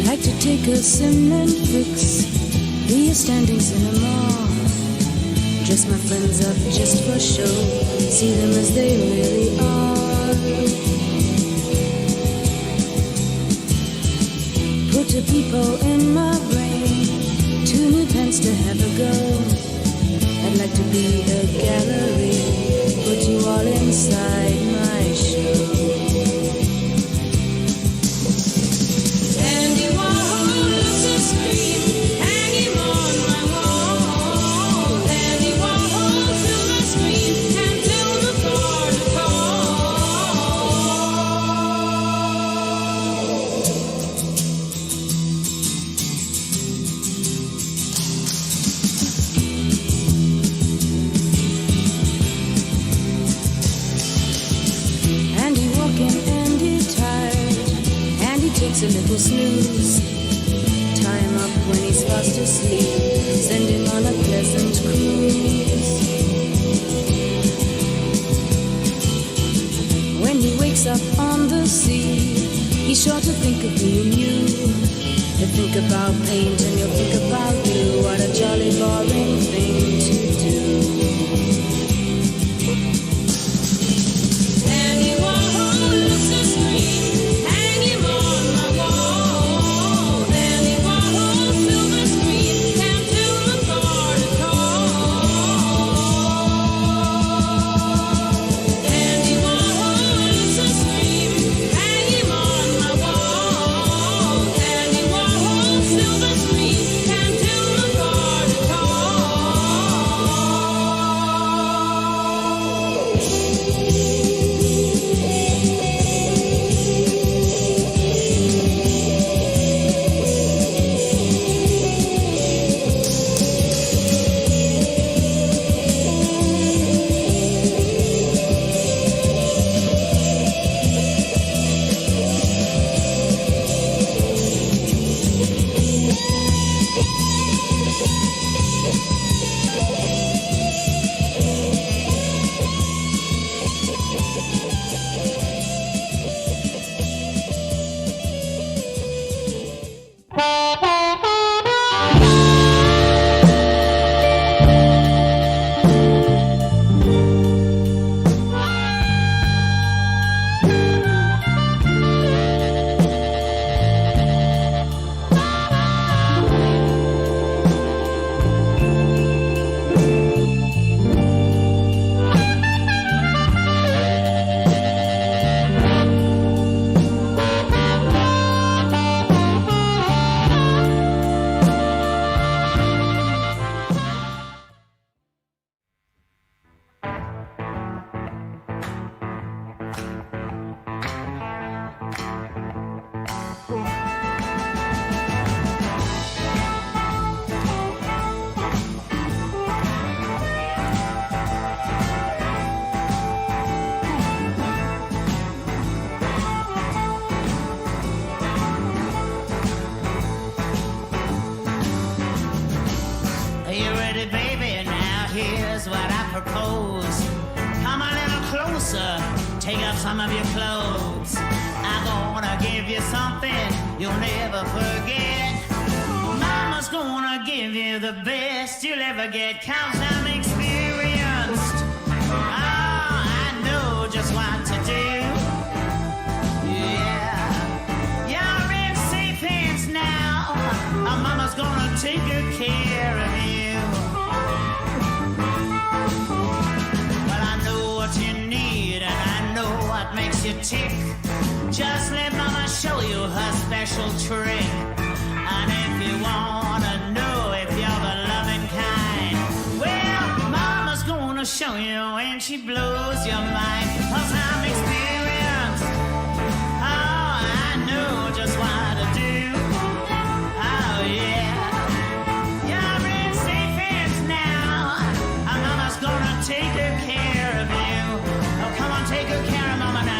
Like to take a cement fix, be a standing cinema. Dress my friends up just for show, see them as they really are. Put a people in my brain, 2 new pants to have a go. I'd like to be a gallery, put you all inside my show. A little snooze, tie him up when he's fast asleep, send him on a pleasant cruise. When he wakes up on the sea, he's sure to think of me and you. He'll think about paint and you'll think about you. What a jolly boring thing to do. Take off some of your clothes. I'm gonna give you something you'll never forget. Mama's gonna give you the best you'll ever get. 'Cause I'm experienced. Oh, I know just what to do. Yeah, you're in safe hands now. Mama's gonna take good care of you. Well, I know what you need and I know what makes you tick. Just let Mama show you her special trick. And if you wanna know if you're the loving kind, well, Mama's gonna show you and she blows your mind. 'Cause I'm experienced. Oh, I know just what to do. Oh, yeah. You're in safe hands now. And Mama's gonna take good care of you. Oh, come on, take good care of Mama now.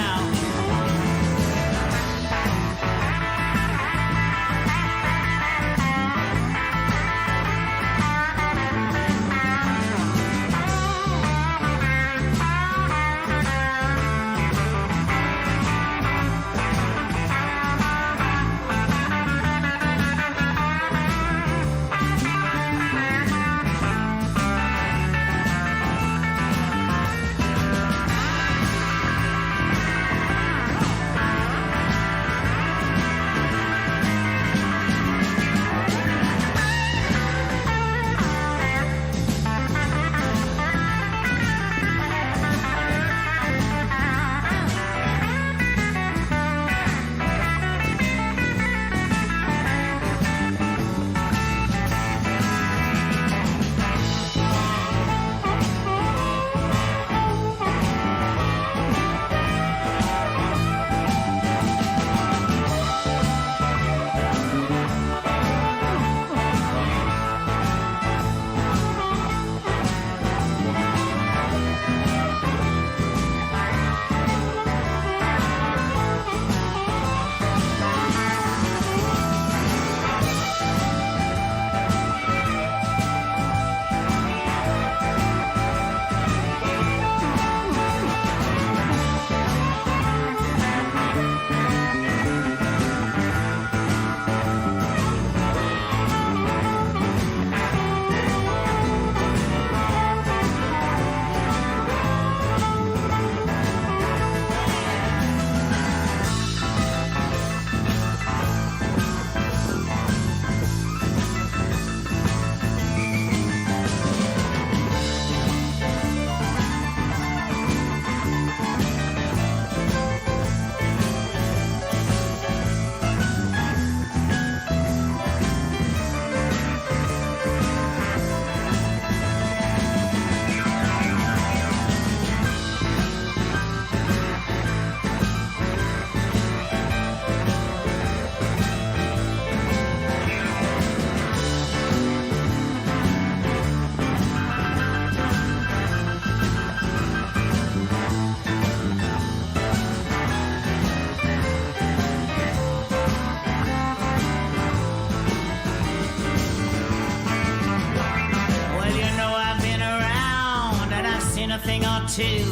thing or two.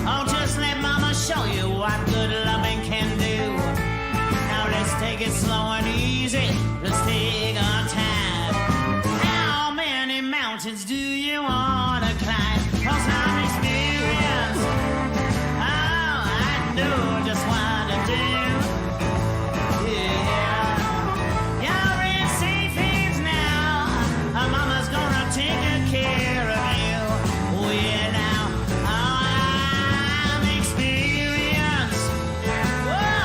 Oh, just let mama show you what good loving can do. Now let's take it slow and easy. Let's take our time. How many mountains do you want to climb? 'Cause I'm experienced. Oh, I know just what to do. Yeah. You're in safe hands now. Mama's gonna take good care of you. Oh, yeah, now. Oh, I'm experienced. Whoa.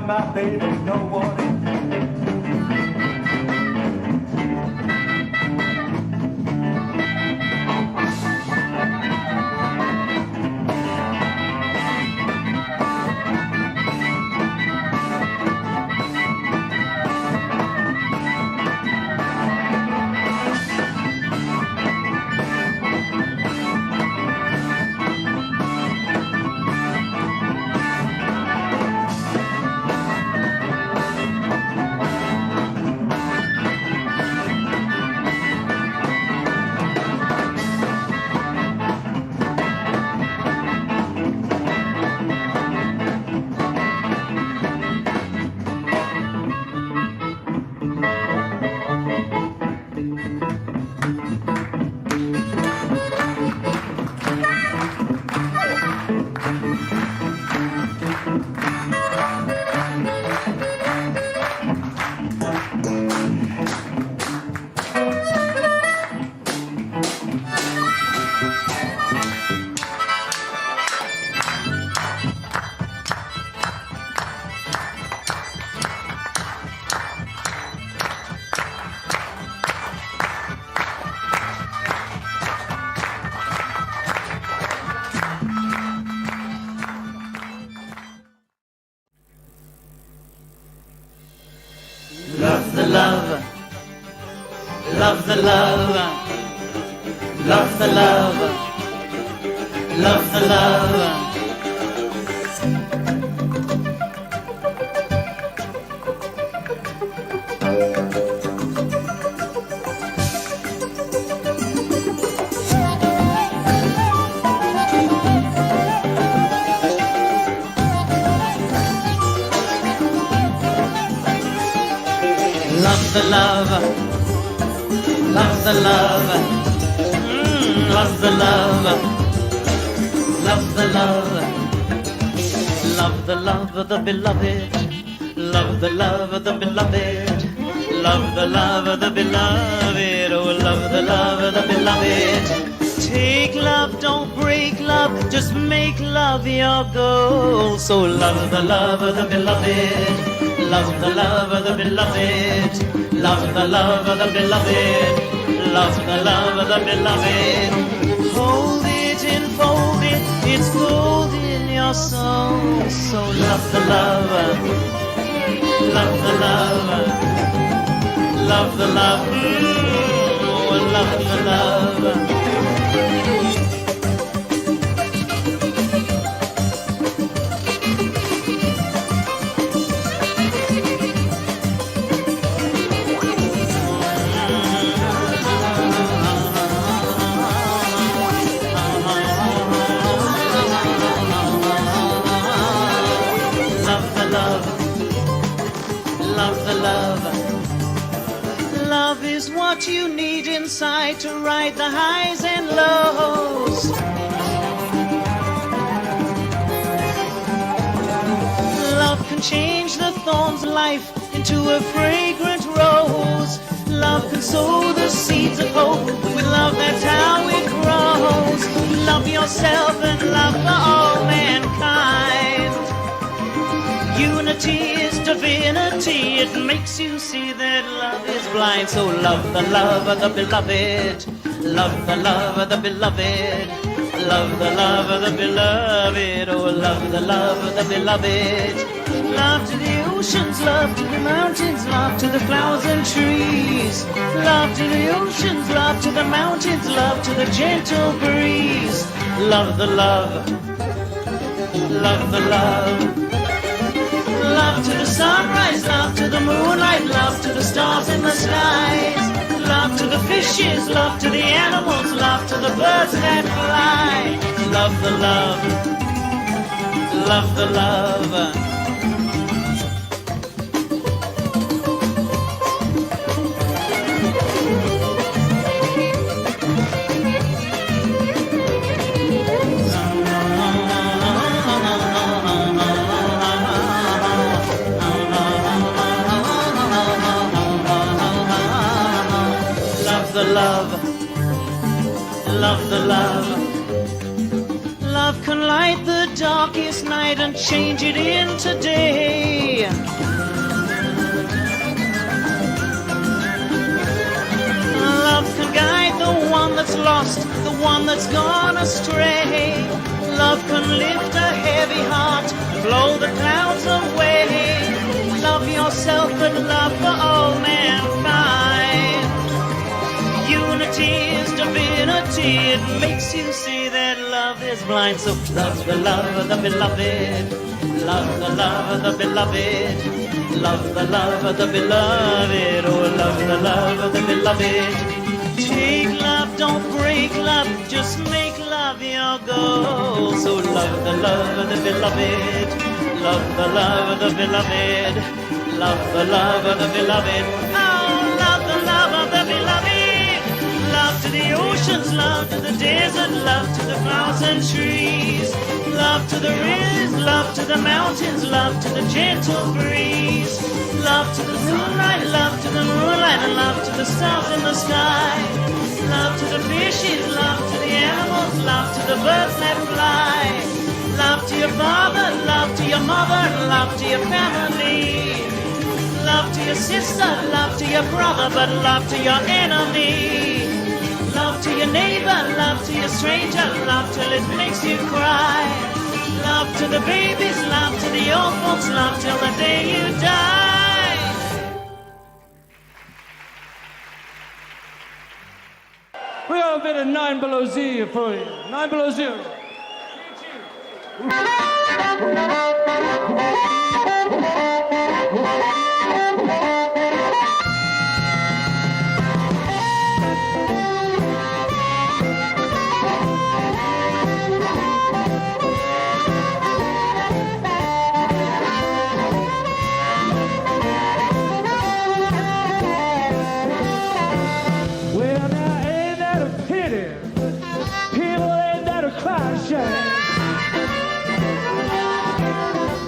my baby, know what it Love the love, love the love, love the love, love the love. Love the love, love the love, love the love, love the love, love the love of the beloved, love the love of the beloved, love the love of the beloved, oh love the love of the beloved. Take love, don't break love, just make love your goal. So love the love of the beloved, love the love of the beloved, love the love of the beloved, love the love of the beloved. Hold it, enfold it, it's gold in your soul. So love the love, love the love, love the love, oh, love the love. Love is what you need inside to ride the highs and lows. Love can change the thorn's life into a fragrant rose. Love can sow the seeds of hope. With love, that's how it grows. Love yourself and love for all mankind. Unity is divinity, it makes you see that love is blind. So love the love of the beloved, love the love of the beloved, love the love of the beloved, oh love the love of the beloved. Love to the oceans, love to the mountains, love to the flowers and trees. Love to the oceans, love to the mountains, love to the gentle breeze. Love the love, love the love. Love to the sunrise, love to the moonlight, love to the stars in the skies. Love to the fishes, love to the animals, love to the birds that fly. Love the love, love the love. Love the love, love Love can light the darkest night and change it into day. Love can guide the one that's lost, the one that's gone astray. Love can lift a heavy heart and blow the clouds away. Love yourself and love for all mankind. Unity is divinity, it makes you see that love is blind. So love the love of the beloved, love the love of the beloved, love the love of the beloved, oh love the love of the beloved. Take love, don't break love, just make love your goal. So love the love of the beloved, love the love of the beloved, love the love of the beloved, oh love the love of the beloved. Love to the oceans, love to the desert, love to the flowers and trees. Love to the rivers, love to the mountains, love to the gentle breeze. Love to the moonlight, love to the moonlight, and love to the stars in the sky. Love to the fishes, love to the animals, love to the birds that fly. Love to your father, love to your mother, love to your family. Love to your sister, love to your brother, but love to your enemy. Love to your neighbor, love to your stranger, love till it makes you cry. Love to the babies, love to the old folks, love till the day you die. We got a bit of 9 Below Zero for you. 9 Below Zero.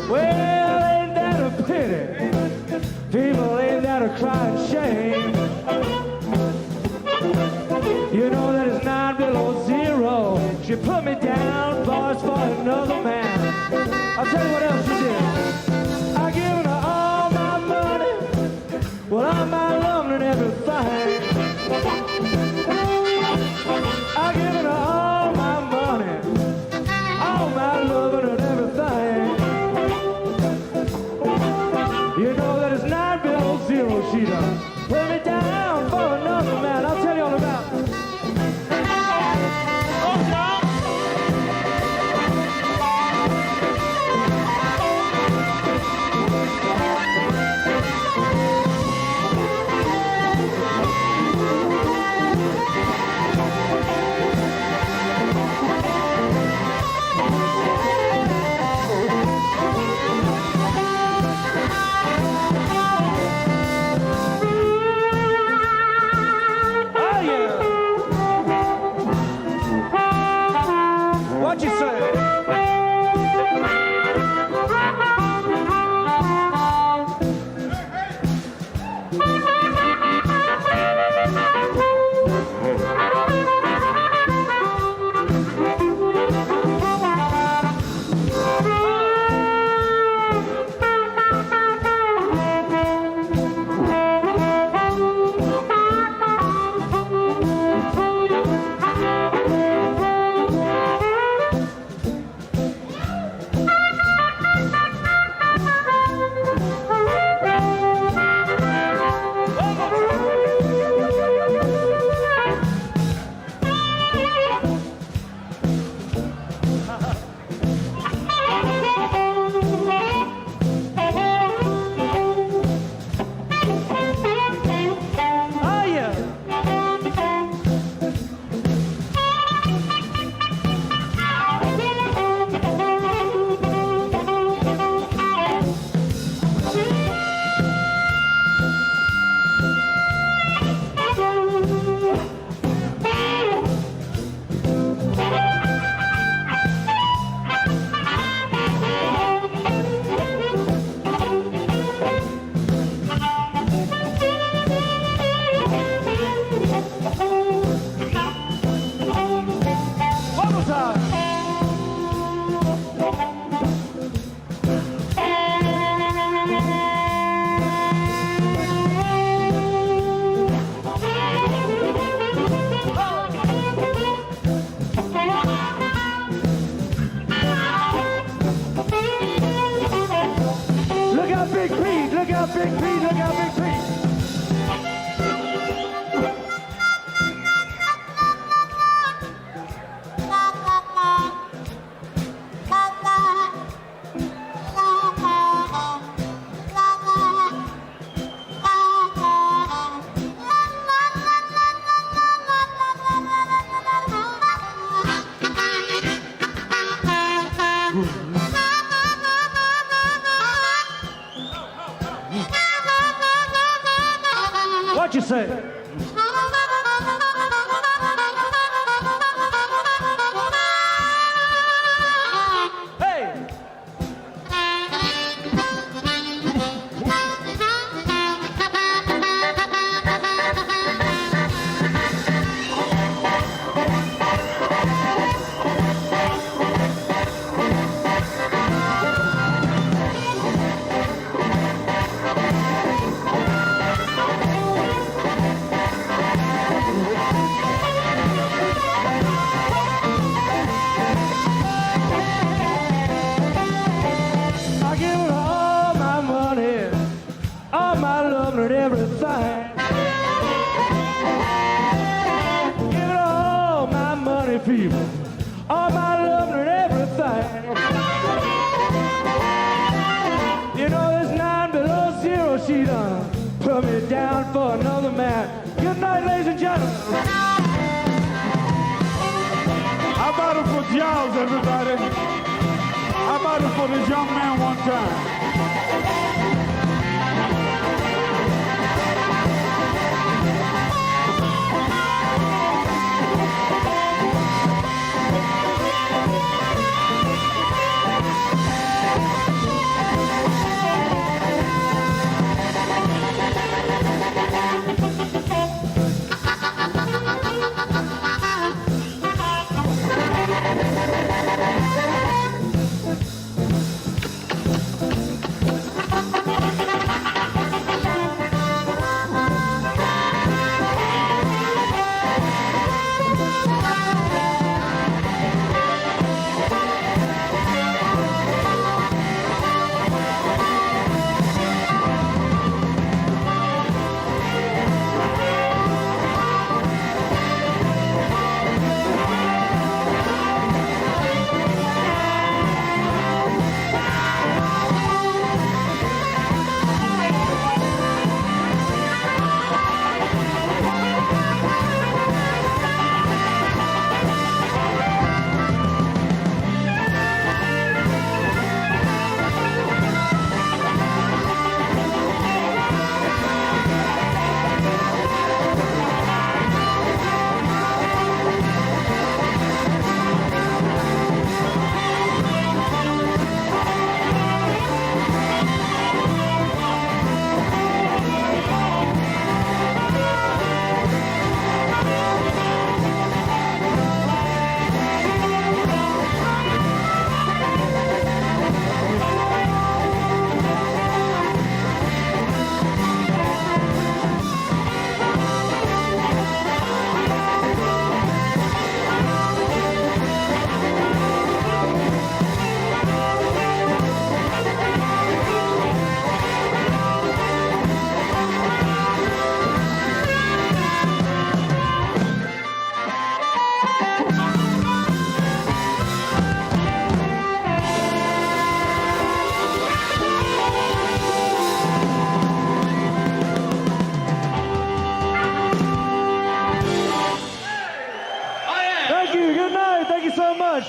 Well, ain't that a pity? People ain't that a crying shame. You know that it's 9 below zero. She put me down, boys, for another man. I'll tell you what else she did. I given her all my money, well, all my love and everything. I given her all my money, all my love and everything. You know that it's 9 below zero, she done put me down for another man. I'll tell you all about it. Oh, out, Big Pete, look out, Big Pete. What you say? Hey! Everything. Give it all my money, people. All my love and everything. You know there's 9 below zero. She done put me down for another man. Good night, ladies and gentlemen. How about it for Giles, everybody? How about it for this young man one time?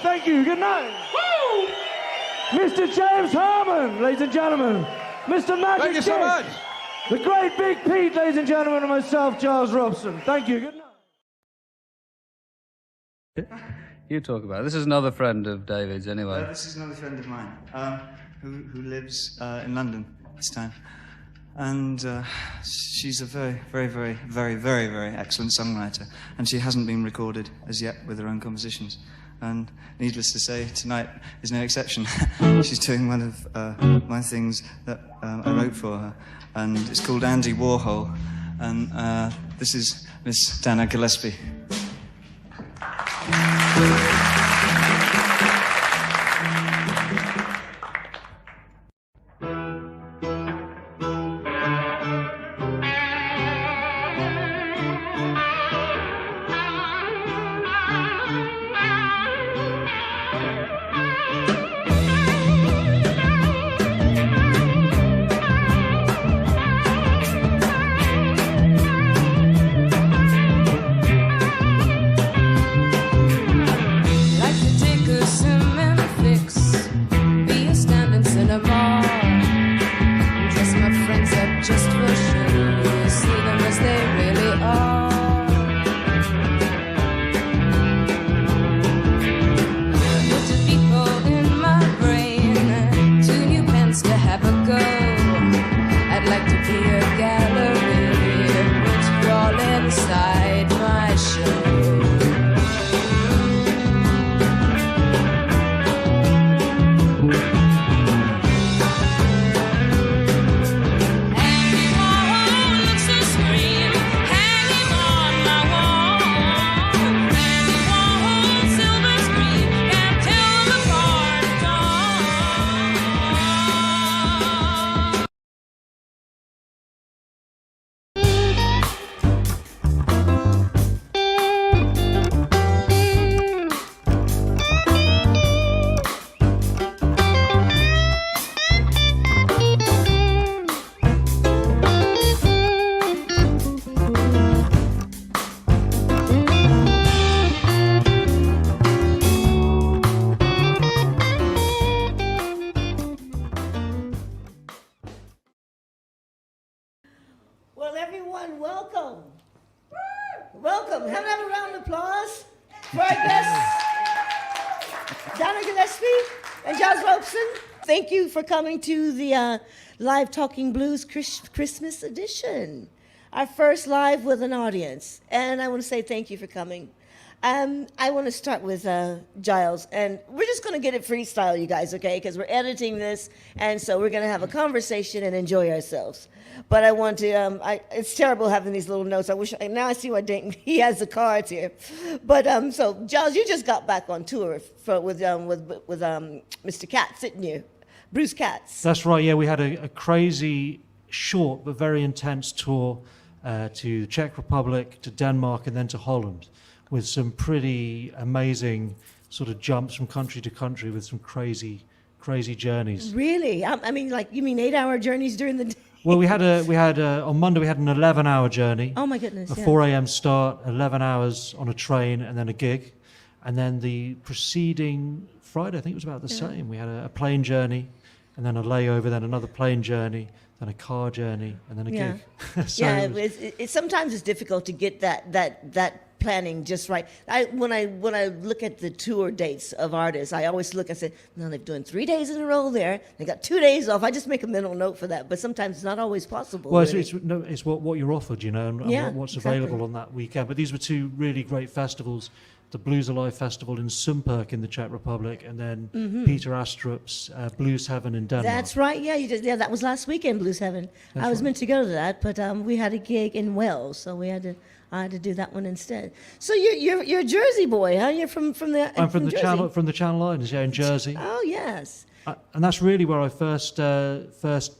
Thank you. Good night. Woo! Mr. James Harmon, ladies and gentlemen. Mr. Magic Thank you so much. The great Big Pete, ladies and gentlemen, and myself, Giles Robson. Thank you. Good night. You talk about it. This is another friend of David's, anyway. This is another friend of mine who lives in London this time. And she's a very, very, very, very, very, very excellent songwriter. And she hasn't been recorded as yet with her own compositions. And needless to say, tonight is no exception. She's doing one of my things that I wrote for her. And it's called Andy Warhol. And this is Miss Dana Gillespie. everyone. Welcome. Welcome. Have a round of applause for our guests, Donna Gillespie and Giles Robson. Thank you for coming to the Live Talking Blues Christmas edition, our first live with an audience. And I want to say thank you for coming. I want to start with Giles, and we're just going to get it freestyle, you guys, okay? Because we're editing this, and so we're going to have a conversation and enjoy ourselves. But I want to, it's terrible having these little notes. Now I see why he has the cards here. But so, Giles, you just got back on tour with Mr. Katz, didn't you? Bruce Katz. That's right, yeah. We had a crazy, short, but very intense tour to the Czech Republic, to Denmark, and then to Holland, with some pretty amazing sort of jumps from country to country with some crazy journeys. Really? I mean, like, you mean 8-hour journeys during the day? Well, we had on Monday we had an 11-hour journey. Oh my goodness! A 4 a.m. start, 11 hours on a train, and then a gig, and then the preceding Friday, I think it was about the same. We had a plane journey, and then a layover, then another plane journey, then a car journey, and then a gig. So it sometimes it's difficult to get that planning just right. When I look at the tour dates of artists, I always look. I say, no, they're doing 3 days in a row there. They got 2 days off. I just make a mental note for that. But sometimes it's not always possible. Well, really. it's what you're offered, you know, and what's available on that weekend. But these were two really great festivals. The Blues Alive Festival in Sundberg in the Czech Republic, and then Peter Astrup's Blues Heaven in Denmark. That's right. Yeah, that was last weekend, Blues Heaven. I was meant to go to that, but we had a gig in Wales, so I had to do that one instead. So you're a Jersey boy, huh? You're from the. I'm from the Channel Islands, in Jersey. Oh yes. And that's really where I first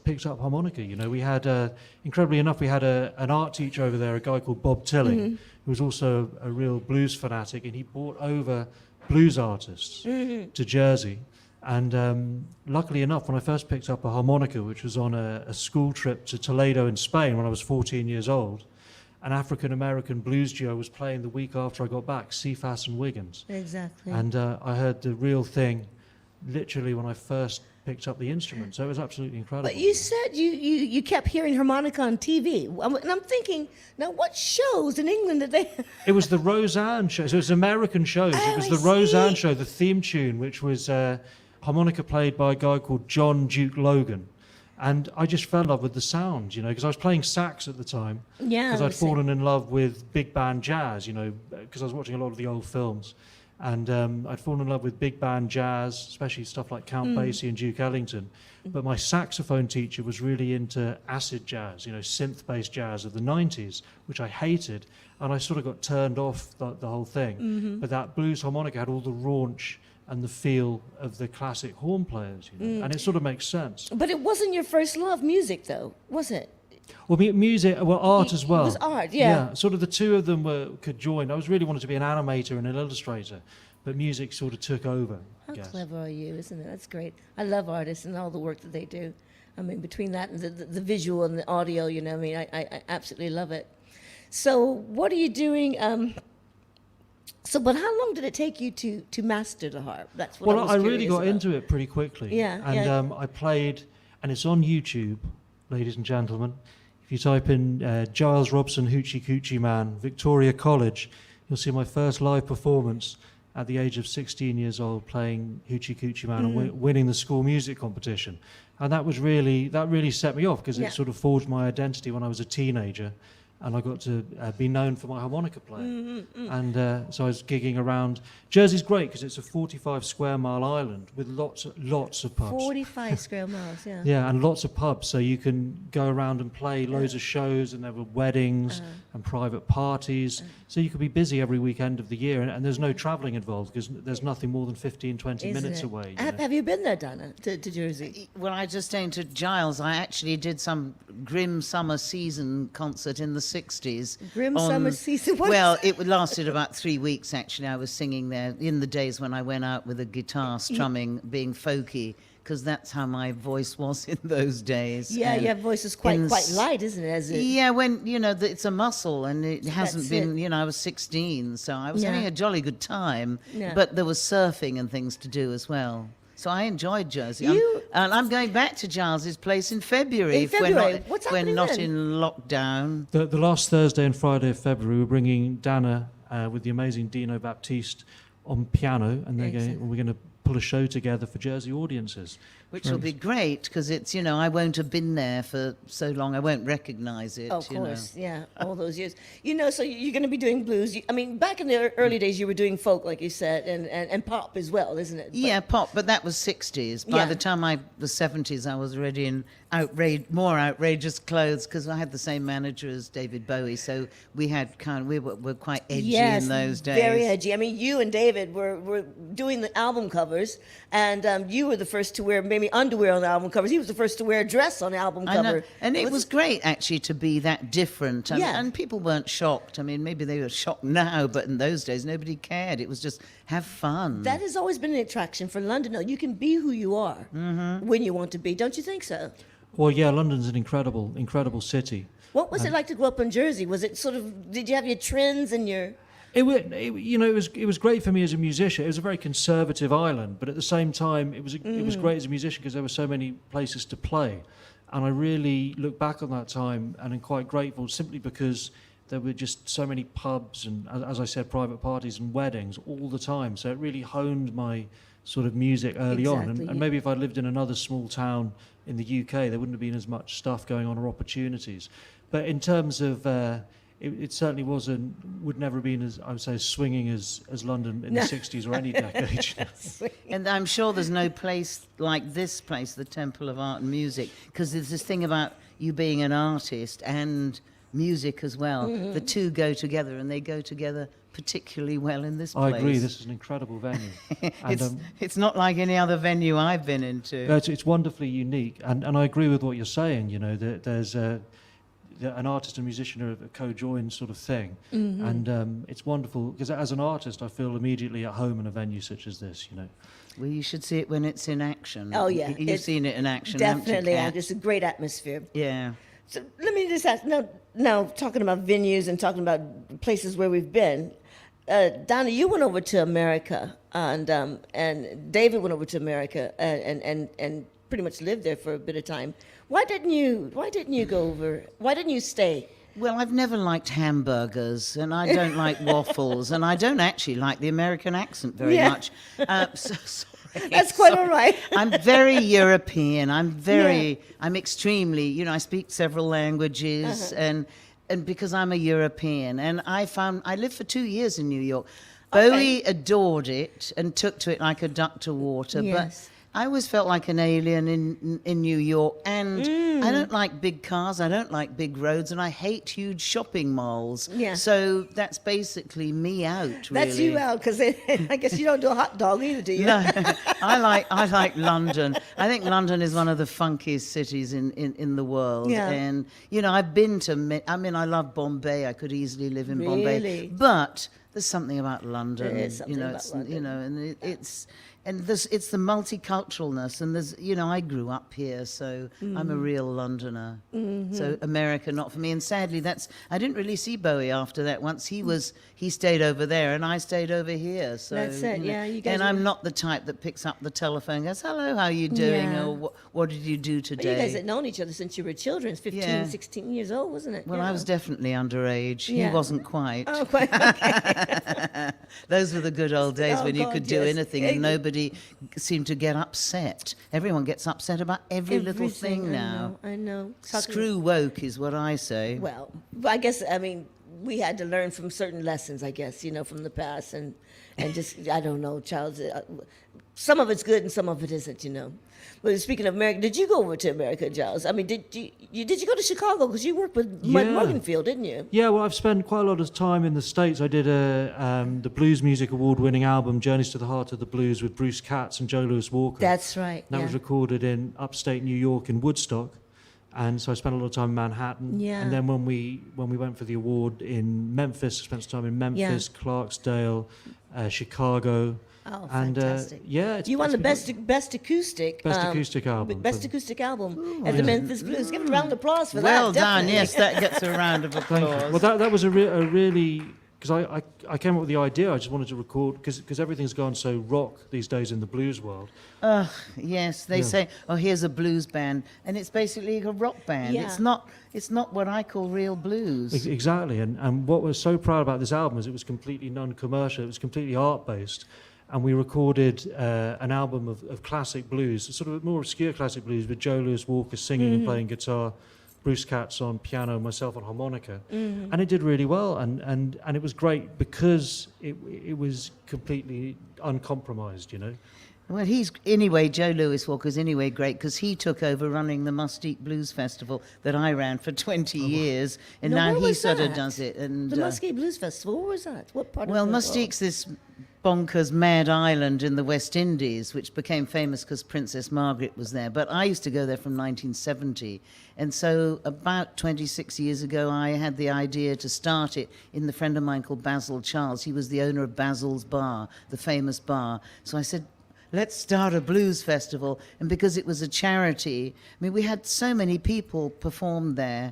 picked up harmonica. You know, we had incredibly enough, we had an art teacher over there, a guy called Bob Tilling, who was also a real blues fanatic, and he brought over blues artists to Jersey. And luckily enough, when I first picked up a harmonica, which was on a school trip to Toledo in Spain when I was 14 years old, an African-American blues duo was playing the week after I got back, Cephas and Wiggins. Exactly. And I heard the real thing literally when I first picked up the instrument, so it was absolutely incredible. But you said you kept hearing harmonica on TV, and I'm thinking, now what shows in England did they? It was the Roseanne show, so it was American shows. Oh, it was the Roseanne show, the theme tune, which was harmonica played by a guy called John Duke Logan. And I just fell in love with the sound, you know, because I was playing sax at the time. Yeah. Because I'd fallen in love with big band jazz, you know, because I was watching a lot of the old films. And I'd fallen in love with big band jazz, especially stuff like Count Basie and Duke Ellington. But my saxophone teacher was really into acid jazz, you know, synth-based jazz of the 90s, which I hated. And I sort of got turned off the whole thing. But that blues harmonica had all the raunch and the feel of the classic horn players, you know? And it sort of makes sense. But it wasn't your first love, music, though, was it? Well, music, well, art as well. It was art, yeah. Sort of the two of them could join. I was really wanted to be an animator and an illustrator, but music sort of took over. How clever are you, isn't it? That's great. I love artists and all the work that they do. I mean, between that and the visual and the audio, you know, I mean, I absolutely love it. So what are you doing? But how long did it take you to master the harp? That's what I really got into it pretty quickly. Yeah. And I played, and it's on YouTube, ladies and gentlemen. If you type in Giles Robson Hoochie Coochie Man, Victoria College, you'll see my first live performance at the age of 16 years old playing Hoochie Coochie Man and winning the school music competition. And that really set me off because it sort of forged my identity when I was a teenager. And I got to be known for my harmonica playing. And so I was gigging around. Jersey's great because it's a 45 square mile island with lots of pubs. 45 square miles, yeah. Yeah, and lots of pubs, so you can go around and play loads of shows, and there were weddings and private parties. So you could be busy every weekend of the year, and there's no travelling involved because there's nothing more than 15, 20 minutes away. Have you been there, Donna, to Jersey? Well, I just saying to Giles, I actually did some Grim Summer Season concert in the 60s. Grim Summer Season? Well, it lasted about 3 weeks, actually. I was singing there in the days when I went out with a guitar strumming, being folky, because that's how my voice was in those days. Yeah, your voice is quite light, isn't it? Yeah, when, you know, it's a muscle, and it hasn't been, you know, I was 16, so I was having a jolly good time, but there was surfing and things to do as well. So I enjoyed Jersey. You- And I'm going back to Giles's place in February. In if February. What's we're happening not then? in lockdown. The last Thursday and Friday of February, we're bringing Dana with the amazing Dino Baptiste on piano, and we're going to pull a show together for Jersey audiences. Which will be great, because it's, I won't have been there for so long. I won't recognise it. Of course, yeah, all those years. So you're going to be doing blues. Back in the early days, you were doing folk, like you said, and pop as well, isn't it? Yeah, pop, but that was 60s. By the time I was 70s, I was already in more outrageous clothes, because I had the same manager as David Bowie, so we had we were quite edgy in those days. Very edgy. You and David were doing the album covers, and you were the first to wear maybe underwear on the album covers. He was the first to wear a dress on the album cover. I know. And it was great, actually, to be that different. Yeah. And people weren't shocked. Maybe they were shocked now, but in those days, nobody cared. It was just have fun. That has always been an attraction for London. You can be who you are when you want to be. Don't you think so? Well, yeah, London's an incredible, incredible city. What was it like to grow up in Jersey? Was it did you have your trends and your... It was great for me as a musician. It was a very conservative island, but at the same time, it was great as a musician because there were so many places to play, and I really look back on that time and I'm quite grateful simply because there were just so many pubs and, as I said, private parties and weddings all the time. So it really honed my sort of music early on, and maybe if I'd lived in another small town in the UK, there wouldn't have been as much stuff going on or opportunities. But in terms of it certainly would never have been as, I would say, as swinging as London in the 60s or any decade. And I'm sure there's no place like this place, the Temple of Art and Music, because there's this thing about you being an artist and music as well. The two go together, and they go together particularly well in this place. I agree. This is an incredible venue. And, it's not like any other venue I've been into. It's wonderfully unique, and I agree with what you're saying. That there's an artist and musician are a co-joined sort of thing, and it's wonderful because as an artist, I feel immediately at home in a venue such as this. Well, you should see it when it's in action. Oh yeah, you've seen it in action. Definitely, haven't you, it's a great atmosphere. Yeah. So let me just ask now talking about venues and talking about places where we've been. Donna, you went over to America, and David went over to America, and pretty much lived there for a bit of time. Why didn't you go over? Why didn't you stay? Well, I've never liked hamburgers, and I don't like waffles, and I don't actually like the American accent very much. Sorry. That's quite all right. I'm very European. I'm extremely, I speak several languages, and because I'm a European, and I lived for 2 years in New York. Bowie adored it and took to it like a duck to water, but I always felt like an alien in New York, and I don't like big cars, I don't like big roads, and I hate huge shopping malls. Yeah. So that's basically me out, really. That's you out, because I guess you don't do a hot dog either, do you? No, I like London. I think London is one of the funkiest cities in the world. Yeah. And, I've been to, I love Bombay, I could easily live in Bombay. Really? But there's something about London. There is something about London. And it's the multiculturalness, and there's, I grew up here, so I'm a real Londoner. So America, not for me. And sadly, I didn't really see Bowie after that. Once he stayed over there, and I stayed over here. So that's it. You guys. And I'm not the type that picks up the telephone and goes, "Hello, how are you doing?" Yeah. Or "What did you do today?" But you guys had known each other since you were children, 15, 16 years old, wasn't it? Well, I was definitely underage. He wasn't quite. Oh, quite. Okay. Those were the good old days when you could do anything and nobody seemed to get upset. Everyone gets upset about every little thing now. I know. Screw woke is what I say. Well, I guess, we had to learn from certain lessons, I guess, from the past, and just, I don't know, Charles. Some of it's good and some of it isn't, But speaking of America, did you go over to America, Giles? Did you go to Chicago? Because you worked with Mud Morganfield, didn't you? Yeah, well, I've spent quite a lot of time in the States. I did the Blues Music Award-winning album, Journeys to the Heart of the Blues, with Bruce Katz and Joe Louis Walker. That's right. That was recorded in upstate New York in Woodstock. And so I spent a lot of time in Manhattan. Yeah. And then when we went for the award in Memphis, I spent some time in Memphis, Clarksdale, Chicago. Oh, and fantastic! You won the best acoustic album. Best acoustic album at the Memphis Blues. Give a round of applause for that. Well done. Definitely. Yes, that gets a round of applause. Well, that was a really because I came up with the idea. I just wanted to record because everything's gone so rock these days in the blues world. Yes, they say, oh, here's a blues band, and it's basically a rock band. Yeah. It's not what I call real blues. Exactly, and what we're so proud about this album is it was completely non-commercial. It was completely art-based, and we recorded an album of classic blues, sort of more obscure classic blues, with Joe Louis Walker singing and playing guitar, Bruce Katz on piano, myself on harmonica, and it did really well, and it was great because it was completely uncompromised, you know. Well, Joe Louis Walker's anyway great because he took over running the Mustique Blues Festival that I ran for 20 years, and Now, now where he was sort of that? does it. And The Muskie Blues Festival, where was that? What part well, of the Mustique's this bonkers mad island in the West Indies, which became famous because Princess Margaret was there. But I used to go there from 1970. And so about 26 years ago, I had the idea to start it in the friend of mine called Basil Charles. He was the owner of Basil's Bar, the famous bar. So I said, let's start a blues festival. And because it was a charity, I mean, we had so many people perform there,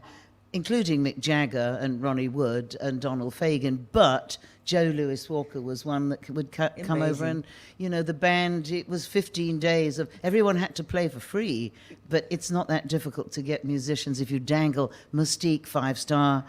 including Mick Jagger and Ronnie Wood and Donald Fagen, but Joe Louis Walker was one that would come over, and the band, it was 15 days of, everyone had to play for free, but it's not that difficult to get musicians if you dangle Mustique 5-star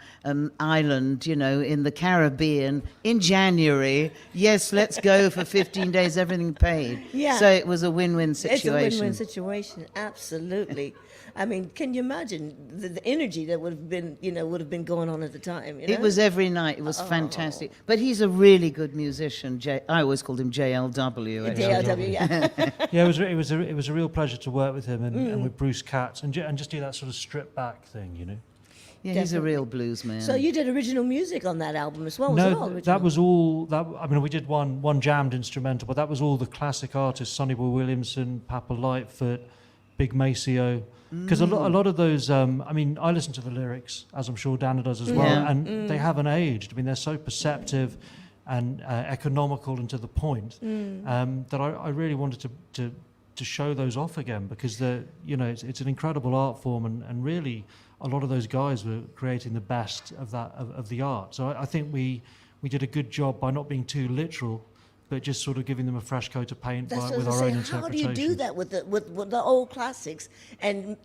island, in the Caribbean in January. Yes, let's go for 15 days, everything paid. Yeah. So it was a win-win situation. It's a win-win situation, absolutely. I mean, can you imagine the energy that would have been going on at the time? It was every night. It was fantastic. But he's a really good musician. I always called him JLW. actually. JLW, yeah. Yeah, it was a real pleasure to work with him and with Bruce Katz and just do that sort of stripped back thing, you know. Yeah, he's a real blues man. So you did original music on that album as well? Was it all No, original? that was all. I mean, we did one jammed instrumental, but that was all the classic artists: Sonny Boy Williamson, Papa Lightfoot, Big Maceo. Because a lot of those, I mean, I listen to the lyrics, as I'm sure Dana does as well, and they haven't aged. I mean, they're so perceptive and economical and to the point that I really wanted to show those off again, because it's an incredible art form, and really a lot of those guys were creating the best of the art. So I think we did a good job by not being too literal, but just sort of giving them a fresh coat of paint with our own interpretations. How do you do that with the old classics and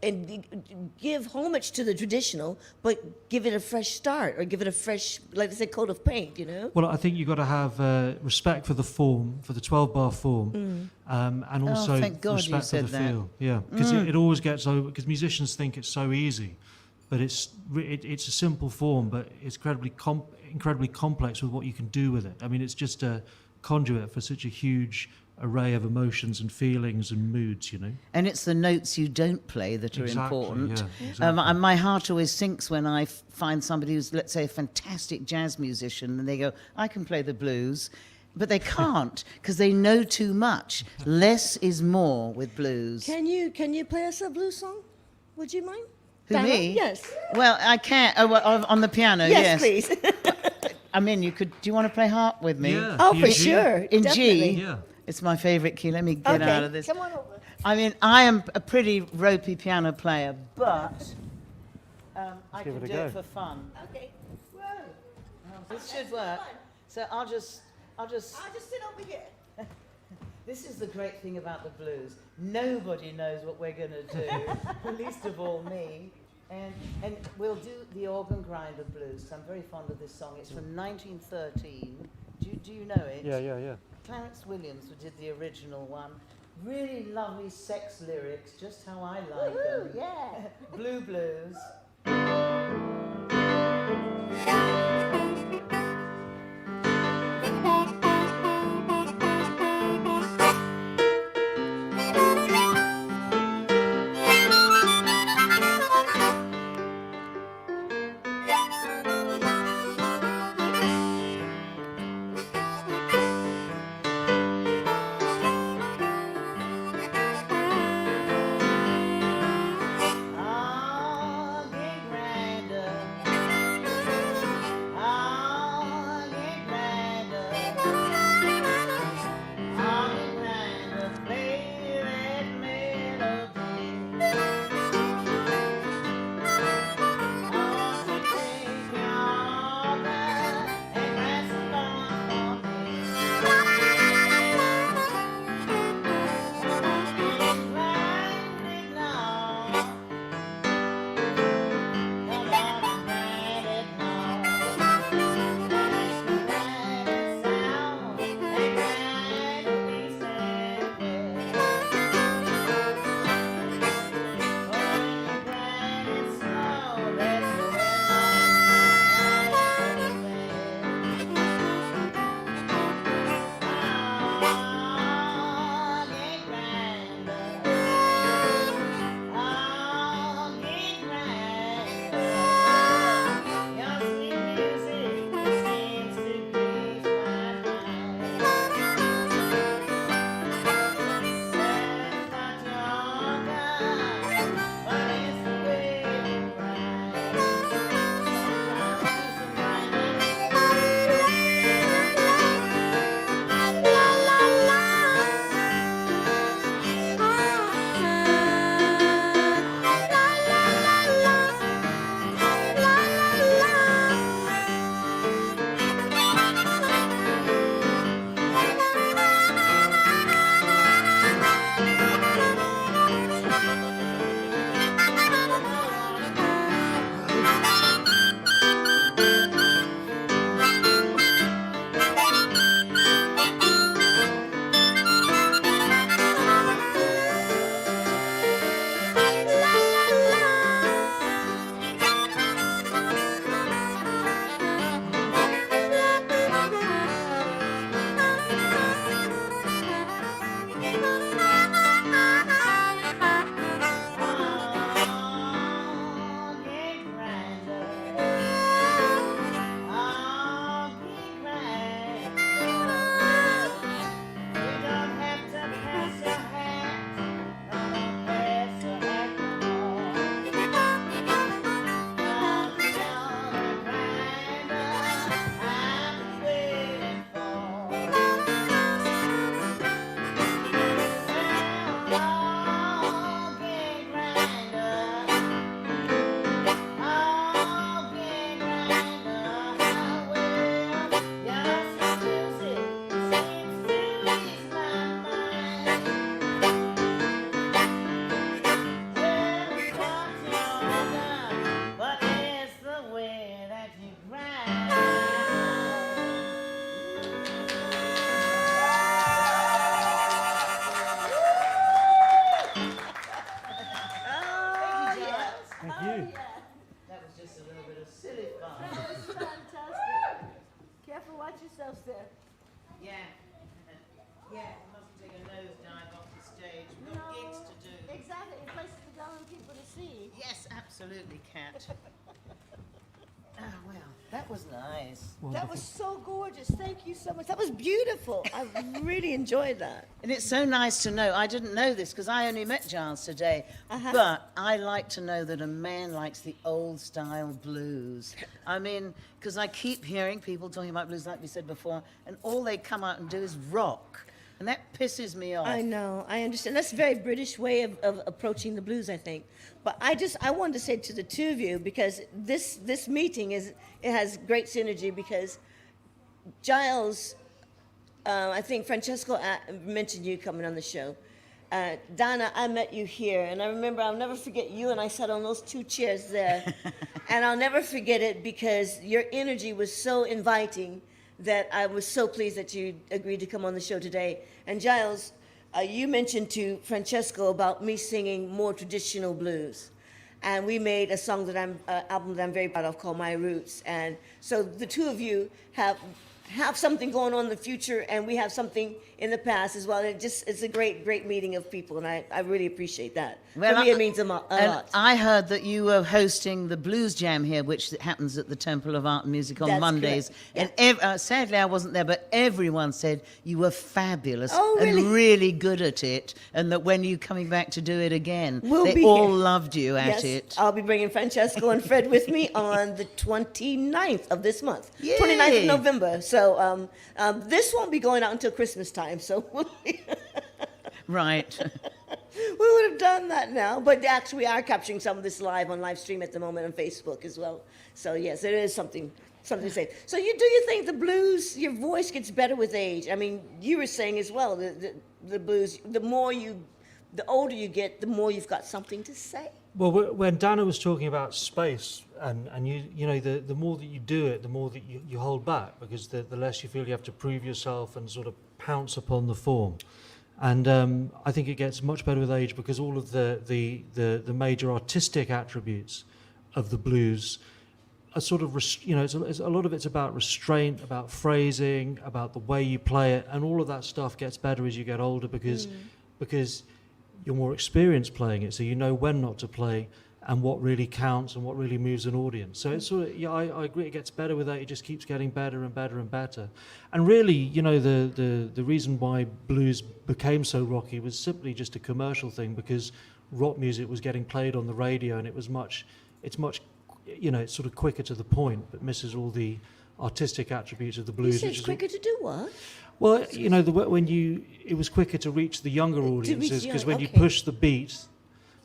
give homage to the traditional, but give it a fresh start, or give it a fresh, like I said, coat of paint, Well, I think you've got to have respect for the form, for the 12-bar form, and also thank God you respect for the said that. feel. Yeah, because it always gets over, because musicians think it's so easy, but it's a simple form, but it's incredibly complex with what you can do with it. I mean, it's just a conduit for such a huge array of emotions and feelings and moods, And it's the notes you don't play that are Exactly, important. yeah, exactly. And my heart always sinks when I find somebody who's, let's say, a fantastic jazz musician, and they go, I can play the blues, but they can't because they know too much. Less is more with blues. Can you play us a blues song? Would you mind? Who, Dana? me? Yes. Well, I can't. Oh, well, on the piano, yes. Yes, please. I mean, you could. Do you want to play harp with me? Yeah. Oh, Key for of G? sure. In Definitely. G? Yeah. It's my favourite key. Let me get Okay, out of this. come on over. I mean, I am a pretty ropey piano player, but I give can it a do go. it for fun. Okay. Whoa. This should work. So I'll just. I'll just sit over here. This is the great thing about the blues. Nobody knows what we're going to do, least of all me. And we'll do the organ grinder blues. I'm very fond of this song. It's from 1913. Do you know it? Yeah. Clarence Williams who did the original one. Really lovely sex lyrics, just how I like them. Yeah. Blue blues. Organ grinder, you. That was just a little bit of silly fun. That was fantastic. Careful, watch yourselves there. Yeah. Yeah, we mustn't take a nosedive off the stage. We've got gigs to do. Exactly, in places to go and people to see. Yes, absolutely, Kat. Oh, well, that was nice. That was so gorgeous. Thank you so much. That was beautiful. I really enjoyed that. And it's so nice to know. I didn't know this because I only met Giles today. But I like to know that a man likes the old style blues. I mean, because I keep hearing people talking about blues, like we said before, and all they come out and do is rock. And that pisses me off. I know, I understand. That's a very British way of approaching the blues, I think. But I wanted to say to the two of you, because this meeting it has great synergy, because Giles, I think Francesco mentioned you coming on the show. Donna, I met you here, and I remember, I'll never forget you and I sat on those two chairs there. And I'll never forget it because your energy was so inviting that I was so pleased that you agreed to come on the show today. And Giles, you mentioned to Francesco about me singing more traditional blues. And we made a song that album that I'm very proud of called My Roots. And so the two of you have something going on in the future, and we have something in the past as well. And it's a great meeting of people, and I really appreciate that. Well, for me, it means a lot. I heard that you were hosting the Blues Jam here, which happens at the Temple of Art and Music on That's Mondays. correct. And sadly, I wasn't there, but everyone said you were fabulous really? and really good at it, and that when you're coming back to do it again, We'll they be all here. loved you at Yes, it. I'll be bringing Francesco and Fred with me on the 29th of this month. Yay. 29th of November. So this won't be going out until Christmas time. So Right. we would have done that now. But actually, we are capturing some of this on live stream at the moment on Facebook as well. So yes, it is something to say. So do you think the blues, your voice gets better with age? I mean, you were saying as well, the blues, the older you get, the more you've got something to say. Well, when Dana was talking about space, and you know, the more that you do it, the more that you hold back, because the less you feel you have to prove yourself and sort of pounce upon the form. And I think it gets much better with age, because all of the major artistic attributes of the blues are sort of, it's a lot of it's about restraint, about phrasing, about the way you play it, and all of that stuff gets better as you get older, because you're more experienced playing it, so you know when not to play and what really counts and what really moves an audience. So it's sort of, I agree, it gets better with that. It just keeps getting better and better and better. And really, you know, the reason why blues became so rocky was simply just a commercial thing, because rock music was getting played on the radio, and it's much, you know, it's sort of quicker to the point, but misses all the artistic attributes of the blues. You said it's quicker to do what? Well, you know, it was quicker to reach the younger audiences, because when you okay. push the beat,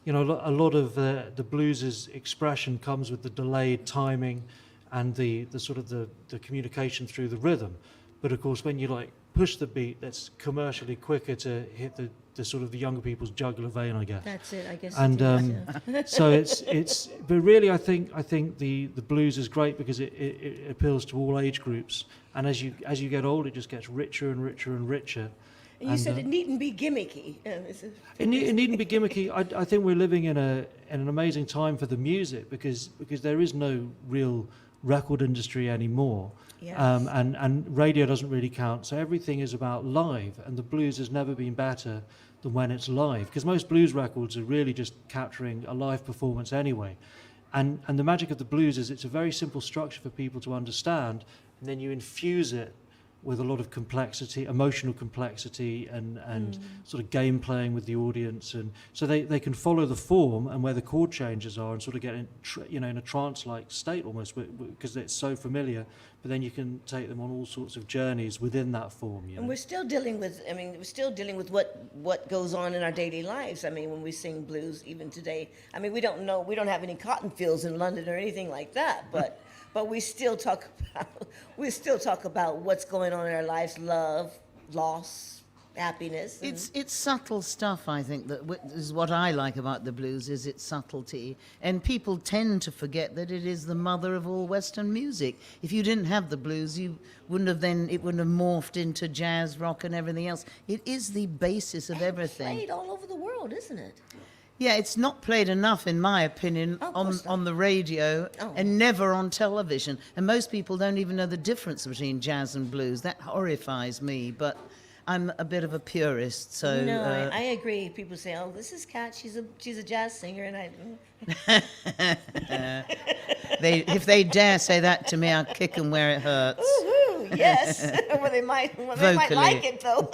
you know, a lot of the blues' expression comes with the delayed timing and the sort of the communication through the rhythm. But of course, when you like push the beat, that's commercially quicker to hit the sort of the younger people's jugular vein, I guess. That's it, I guess. And so it's but really, I think the blues is great because it appeals to all age groups, and as you get older, it just gets richer and richer and richer. And you said it needn't be gimmicky. It needn't be gimmicky. I think we're living in an amazing time for the music, because there is no real record industry anymore. Yes. And radio doesn't really count, so everything is about live, and the blues has never been better than when it's live, because most blues records are really just capturing a live performance anyway. And the magic of the blues is it's a very simple structure for people to understand, and then you infuse it with a lot of complexity, emotional complexity, and sort of game playing with the audience, and so they can follow the form and where the chord changes are, and sort of get in a trance-like state almost, because it's so familiar. But then you can take them on all sorts of journeys within that form. You know? And we're still dealing with what goes on in our daily lives. I mean, when we sing blues, even today. I mean, we don't have any cotton fields in London or anything like that, but. But we still talk about what's going on in our lives: love, loss, happiness. It's subtle stuff, I think, that is what I like about the blues, is its subtlety. And people tend to forget that it is the mother of all Western music. If you didn't have the blues, it wouldn't have morphed into jazz, rock, and everything else. It is the basis of everything. It's played all over the world, isn't it? Yeah, it's not played enough, in my opinion, on the radio and never on television. And most people don't even know the difference between jazz and blues. That horrifies me, but I'm a bit of a purist, so... No, I agree. People say, oh, this is Kat, she's a jazz singer, and I... if they dare say that to me, I'll kick them where it hurts. Woohoo, yes. Well, they might like it, though.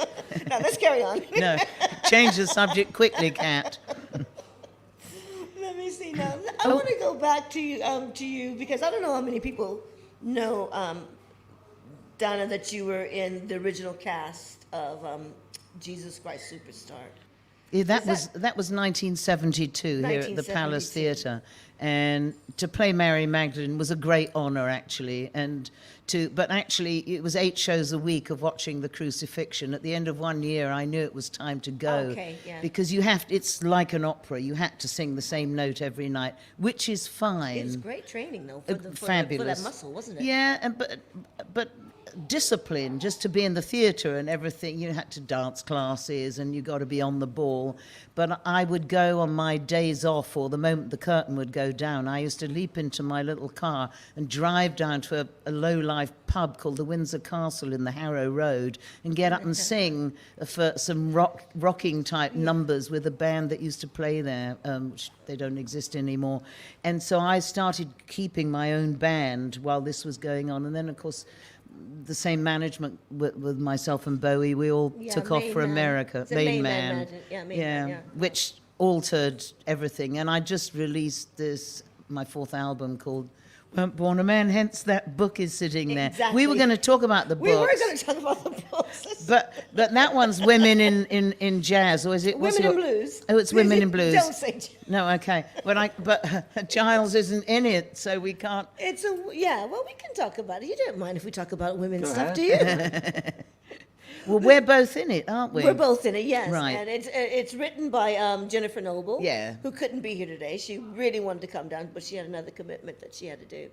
Now, let's carry on. No, change the subject quickly, Kat. Let me see now. I want to go back to you because I don't know how many people know, Donna, that you were in the original cast of Jesus Christ Superstar. Yeah, that was 1972 here at the Palace Theatre, and to play Mary Magdalene was a great honour, actually. But actually, it was 8 shows a week of watching the crucifixion. At the end of 1 year, I knew it was time to go. Okay, yeah. Because it's like an opera. You had to sing the same note every night, which is fine. It was great training, though, for fabulous. that muscle, wasn't it? Yeah, but discipline, just to be in the theatre and everything. You had to dance classes and you got to be on the ball. But I would go on my days off, or the moment the curtain would go down, I used to leap into my little car and drive down to a low-life pub called the Windsor Castle in the Harrow Road and get up and sing for some rocking type numbers with a band that used to play there, which they don't exist anymore. And so I started keeping my own band while this was going on. And then, of course, the same management with myself and Bowie, we all took off for America. Main Man. Which altered everything. And I just released my 4th album called Weren't Born a Man, hence that book is sitting there. Exactly. We were going to talk about the books. We were going to talk about the books. But that one's Women in Jazz, or is it? Women in Blues. Oh, it's Women in Blues. Don't say jazz. No, okay. But Giles isn't in it, so we can't. Well, we can talk about it. You don't mind if we talk about women's stuff, do you? Well, we're both in it, aren't we? We're both in it, yes. Right. And it's written by Jennifer Noble, yeah, who couldn't be here today. She really wanted to come down, but she had another commitment that she had to do.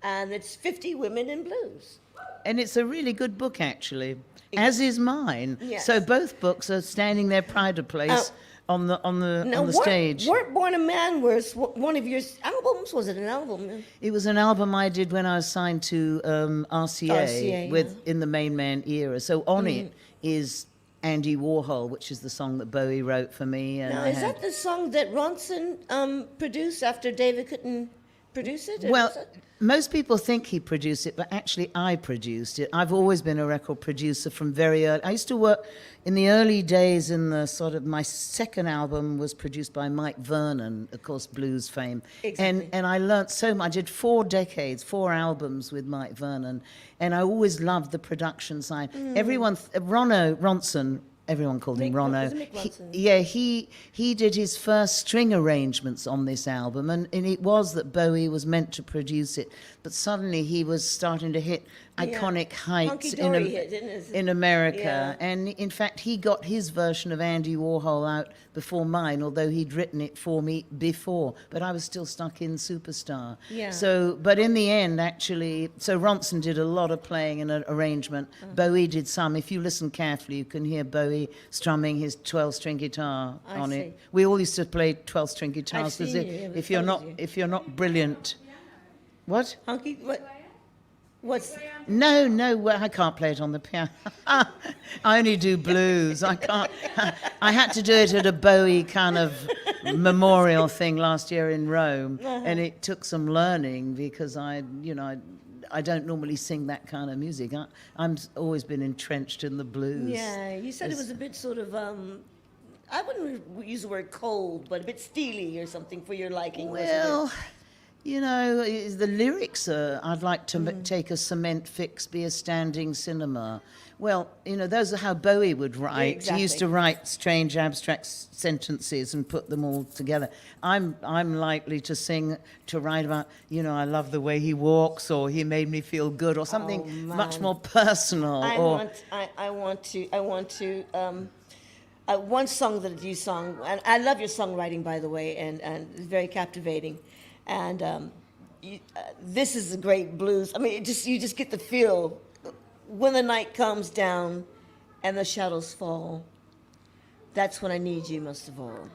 And it's 50 Women in Blues. And it's a really good book, actually, as is mine. Yes. So both books are standing their pride of place on the stage. Weren't Born a Man was one of your albums? Was it an album? It was an album I did when I was signed to RCA in the Main Man era. So on it is Andy Warhol, which is the song that Bowie wrote for me. And now, is that the song that Ronson produced after David couldn't produce it? Well, most people think he produced it, but actually I produced it. I've always been a record producer from very early. I used to work in the early days in the sort of, my second album was produced by Mike Vernon, of course, blues fame. Exactly. And I learnt so much. I did 4 albums with Mike Vernon, and I always loved the production side. Everyone, Ronson, everyone called him Ronno. He did his first string arrangements on this album, and it was that Bowie was meant to produce it, but suddenly he was starting to hit iconic heights in America. And in fact, he got his version of Andy Warhol out before mine, although he'd written it for me before, but I was still stuck in Superstar. So, but in the end, actually, so Ronson did a lot of playing and arrangement. Bowie did some. If you listen carefully, you can hear Bowie strumming his 12-string guitar on it. We all used to play 12-string guitars because if you're not brilliant. What? Hunky, what's... No, I can't play it on the piano. I only do blues. I can't. I had to do it at a Bowie kind of memorial thing last year in Rome, and it took some learning because I don't normally sing that kind of music. I'm always been entrenched in the blues. Yeah, you said it was a bit sort of, I wouldn't use the word cold, but a bit steely or something for your liking. Well, the lyrics are, I'd like to take a cement fix, be a standing cinema. Well, those are how Bowie would write. Yeah, exactly. He used to write strange abstract sentences and put them all together. I'm likely to write about, I love the way he walks, or he made me feel good, or something much more personal. One song that you sung, and I love your songwriting, by the way, and it's very captivating. And this is a great blues. I mean, you just get the feel. When the night comes down and the shadows fall, that's when I need you most of all.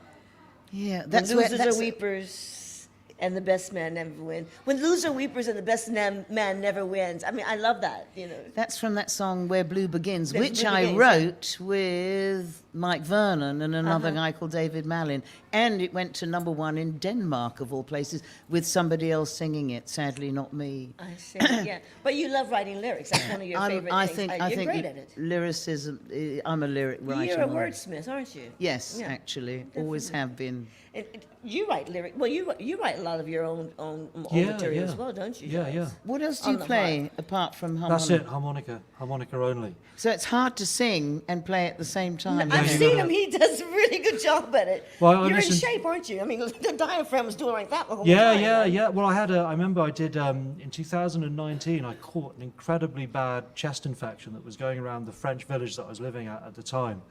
Yeah, When that's losers where, are weepers and the best man never wins. When losers are weepers and the best man never wins. I mean, I love that, you know. That's from that song Where Blue Begins, Where which Blue I Begins, wrote with Mike Vernon and another Uh-huh. guy called David Malin. And it went to #1 in Denmark, of all places, with somebody else singing it. Sadly, not me. I see, yeah. But you love writing lyrics. That's one of your favorite I things. think You're great at it. lyricism. I'm a lyric writer. You're a more. wordsmith, aren't you? Yes, Yeah, actually, always have been. And you write lyric. Well, you write a lot of your own material as well, don't you? Yeah, Giles? yeah. What else do you On the play harp. apart from harmonica? That's it, harmonica only. So it's hard to sing and play at the same time. I've isn't you it? seen him. He does a really good job at it. Well, I You're in listened- shape, aren't you? I mean, the diaphragm was doing like that the whole Yeah, time. yeah, right? yeah. Well, I remember I did, in 2019, I caught an incredibly bad chest infection that was going around the French village that I was living at the time.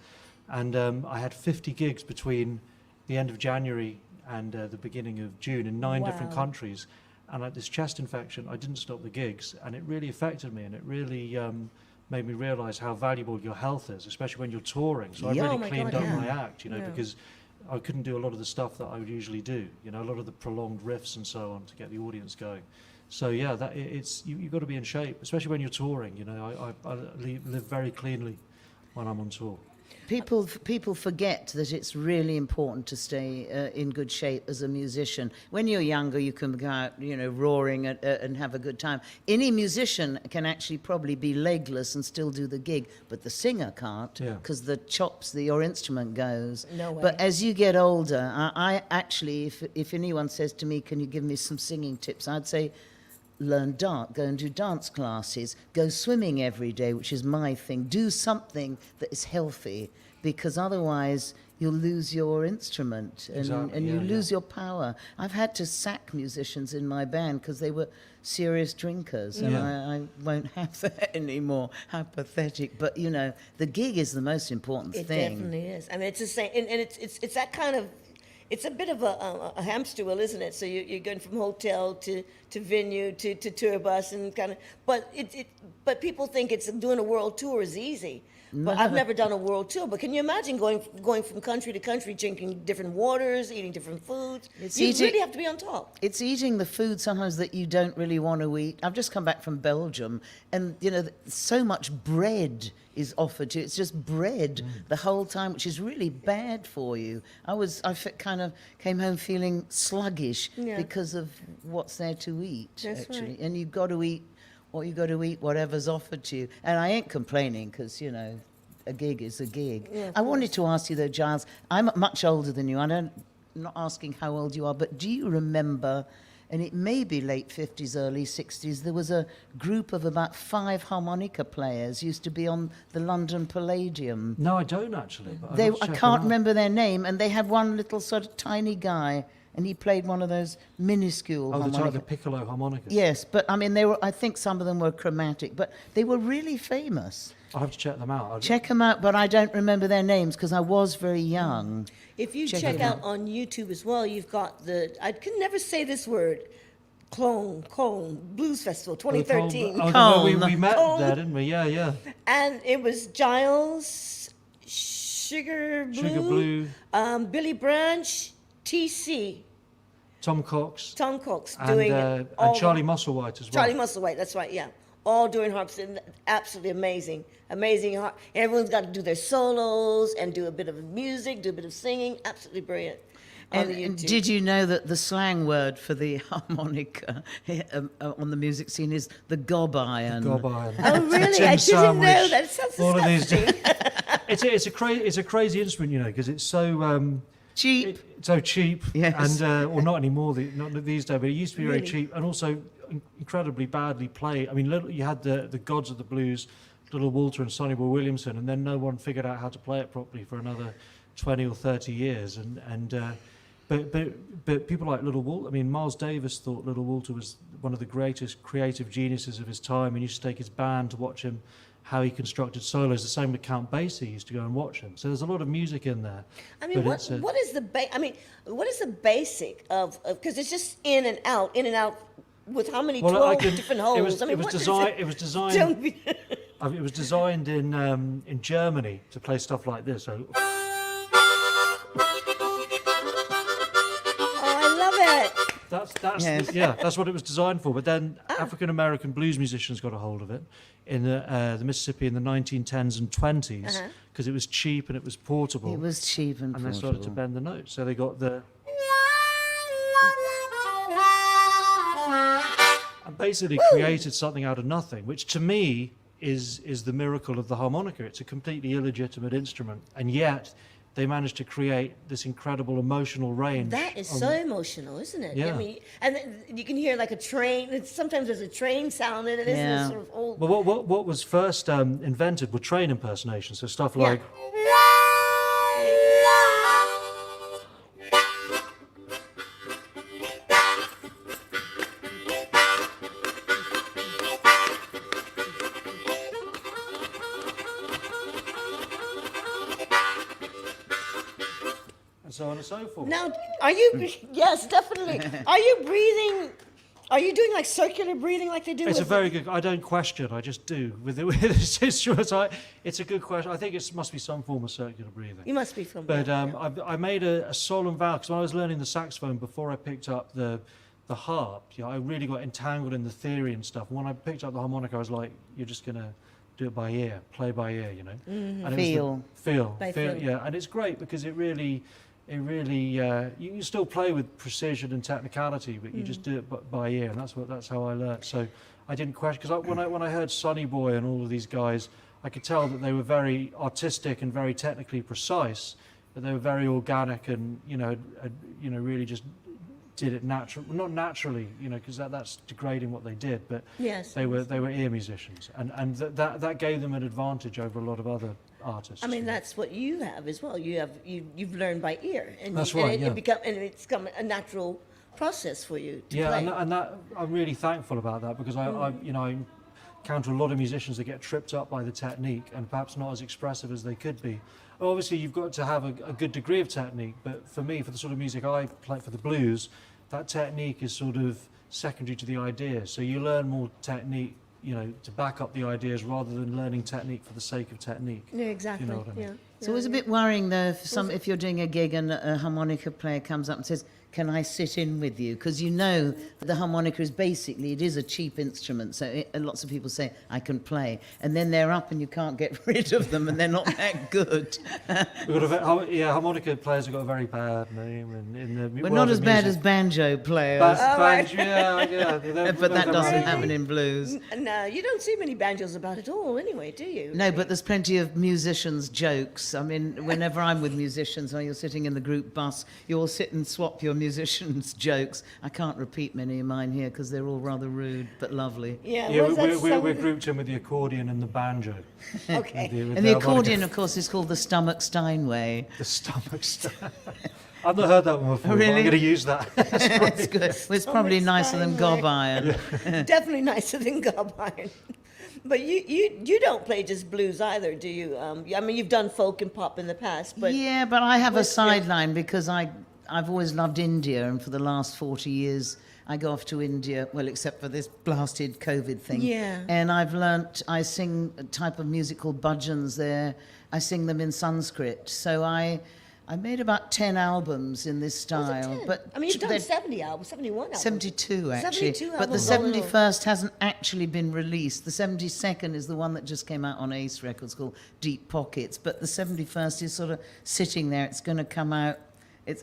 And I had 50 gigs between the end of January and the beginning of June in 9 different Wow. countries. And I had this chest infection, I didn't stop the gigs, and it really affected me, and it really made me realise how valuable your health is, especially when you're touring. So I Yeah. really Oh my cleaned God, up yeah. my act, you know, Yeah. because I couldn't do a lot of the stuff that I would usually do, you know, a lot of the prolonged riffs and so on to get the audience going. So yeah, you've got to be in shape, especially when you're touring. You know, I live very cleanly when I'm on tour. People forget that it's really important to stay in good shape as a musician. When you're younger, you can go out, you know, roaring and have a good time. Any musician can actually probably be legless and still do the gig, but the singer can't Yeah. because the chops that your instrument goes. No way. But as you get older, I actually, if anyone says to me, "Can you give me some singing tips?" I'd say, learn dance, go and do dance classes, go swimming every day, which is my thing. Do something that is healthy, because otherwise you'll lose your instrument and, Exactly, and you yeah, lose your power. I've had to sack musicians in my band because they were serious drinkers, and I won't have that anymore. How pathetic. But, you know, the gig is the most important It thing. definitely is. I mean, it's the same, and it's that kind of. It's a bit of a hamster wheel, isn't it? So you're going from hotel to venue to tour bus and kind of. But people think it's doing a world tour is easy. But I've never done a world tour. But can you imagine going from country to country, drinking different waters, eating different foods? You really have to be on top. It's eating the food sometimes that you don't really want to eat. I've just come back from Belgium, and you know, so much bread is offered to you. It's just bread the whole time, which is really bad for you. Kind of came home feeling sluggish because of what's there to eat. That's actually, right. and you've got to eat. Or you got to eat whatever's offered to you. And I ain't complaining because, you know, a gig is a gig. Yeah, I wanted to ask you, though, Giles, I'm much older than you. I'm not asking how old you are, but do you remember, and it may be late 50s, early 60s, there was a group of about 5 harmonica players used to be on the London Palladium. No, I don't actually. But I can't remember their name, and they had one little sort of tiny guy, and he played one of those minuscule Oh, harmonica. the piccolo harmonica. Yes, but I mean, I think some of them were chromatic, but they were really famous. I'll have to check them out. Check them out, but I don't remember their names because I was very young. If you Check check it out out. on YouTube as well, you've got I can never say this word. Cone Blues Festival 2013. We met Cone. there, didn't we? Yeah, yeah. And it was Giles, Sugar Blue, Billy Branch, TC, Tom Cox. doing And all Charlie Musselwhite as well. Charlie Musselwhite, that's right, yeah. All doing harps, and absolutely amazing. Amazing harp. Everyone's got to do their solos and do a bit of music, do a bit of singing. Absolutely brilliant. On the And YouTube. did you know that the slang word for the harmonica on the music scene is the gob iron? Gob iron. Oh, really? Tin I didn't know sandwich, that. It sounds all of these- disgusting. It's a crazy instrument, you know, because it's so Cheap. so cheap. Yes. And well, not anymore. Not these days, but it used to be very Really? cheap, and also incredibly badly played. I mean, you had the gods of the blues, Little Walter and Sonny Boy Williamson, and then no one figured out how to play it properly for another 20 or 30 years. But people like Little Walter, I mean, Miles Davis thought Little Walter was one of the greatest creative geniuses of his time, and used to take his band to watch him, how he constructed solos. The same with Count Basie, used to go and watch him. So there's a lot of music in there. I mean, what is the basic of, because it's just in and out with how many 12 different holes? It was designed in Germany to play stuff like this. So Yes. That's what it was designed for. But then African American blues musicians got a hold of it in the Mississippi in the 1910s and 20s because it was cheap and it was portable. It was cheap and portable. They started to bend the notes. So they got the and basically created something out of nothing, which to me is the miracle of the harmonica. It's a completely illegitimate instrument, and yet they managed to create this incredible emotional range. That is so emotional, isn't it? Yeah. I mean, and then you can hear like a train. Sometimes there's a train sound in it. Isn't it sort of old? Well, what was first invented were train impersonations, so stuff like. And so on and so forth. Now, are you? Yes, definitely. Are you breathing? Are you doing like circular breathing like they do? It's a with very good. I don't question. I just do with this instrument. It's a good question. I think it must be some form of circular breathing. You must be from. But I made a solemn vow because when I was learning the saxophone before I picked up the harp, I really got entangled in the theory and stuff. And when I picked up the harmonica, I was like, "You're just gonna do it by ear, play by ear," Mm-hmm. And Feel. feel, yeah. And it's great because it really. You still play with precision and technicality, but you just do it by ear, and that's how I learned. So I didn't question because when I heard Sonny Boy and all of these guys, I could tell that they were very artistic and very technically precise, but they were very organic and really just did it not naturally, because that's degrading what they did, but yes, they were ear musicians, and that gave them an advantage over a lot of other artists. I mean, that's what you have as well. You've learned by ear, and that's right. It's become a natural process for you to play. and that I'm really thankful about that because I encounter a lot of musicians that get tripped up by the technique and perhaps not as expressive as they could be. Obviously, you've got to have a good degree of technique, but for me, for the sort of music I play for the blues, that technique is sort of secondary to the idea. So you learn more technique, to back up the ideas rather than learning technique for the sake of technique. Yeah, exactly. You know what I mean? Yeah. It's always a bit worrying though if you're doing a gig and a harmonica player comes up and says, "Can I sit in with you?" Because that the harmonica is it is a cheap instrument. So lots of people say, "I can play," and then they're up and you can't get rid of them, and they're not that good. Harmonica players have got a very bad name in the We're world not of as bad music. as banjo players. But that doesn't happen in blues. No, you don't see many banjos about at all anyway, do you? No, but there's plenty of musicians' jokes. I mean, whenever I'm with musicians or you're sitting in the group bus, you all sit and swap your musicians' jokes. I can't repeat many of mine here because they're all rather rude but lovely. We're grouped in with the accordion and the banjo. Okay. And the accordion, of course, is called the Stomach Steinway. The Stomach Steinway. I've not heard that one before. Really? But I'm going to use that. It's good. Well, it's probably nicer than gob iron. Definitely nicer than gob iron. But you don't play just blues either, do you? I mean, you've done folk and pop in the past, but yeah, but I have a sideline because I've always loved India, and for the last 40 years I go off to India, well, except for this blasted COVID thing. Yeah. And I sing a type of music called bhajans there. I sing them in Sanskrit. So I made about 10 albums in this style. Was it 10? But I mean, you've done 70 albums, 71 albums. 72 actually. 72 but the albums all in all. 71st hasn't actually been released. The 72nd is the one that just came out on Ace Records called Deep Pockets. But the 71st is sort of sitting there. It's going to come out.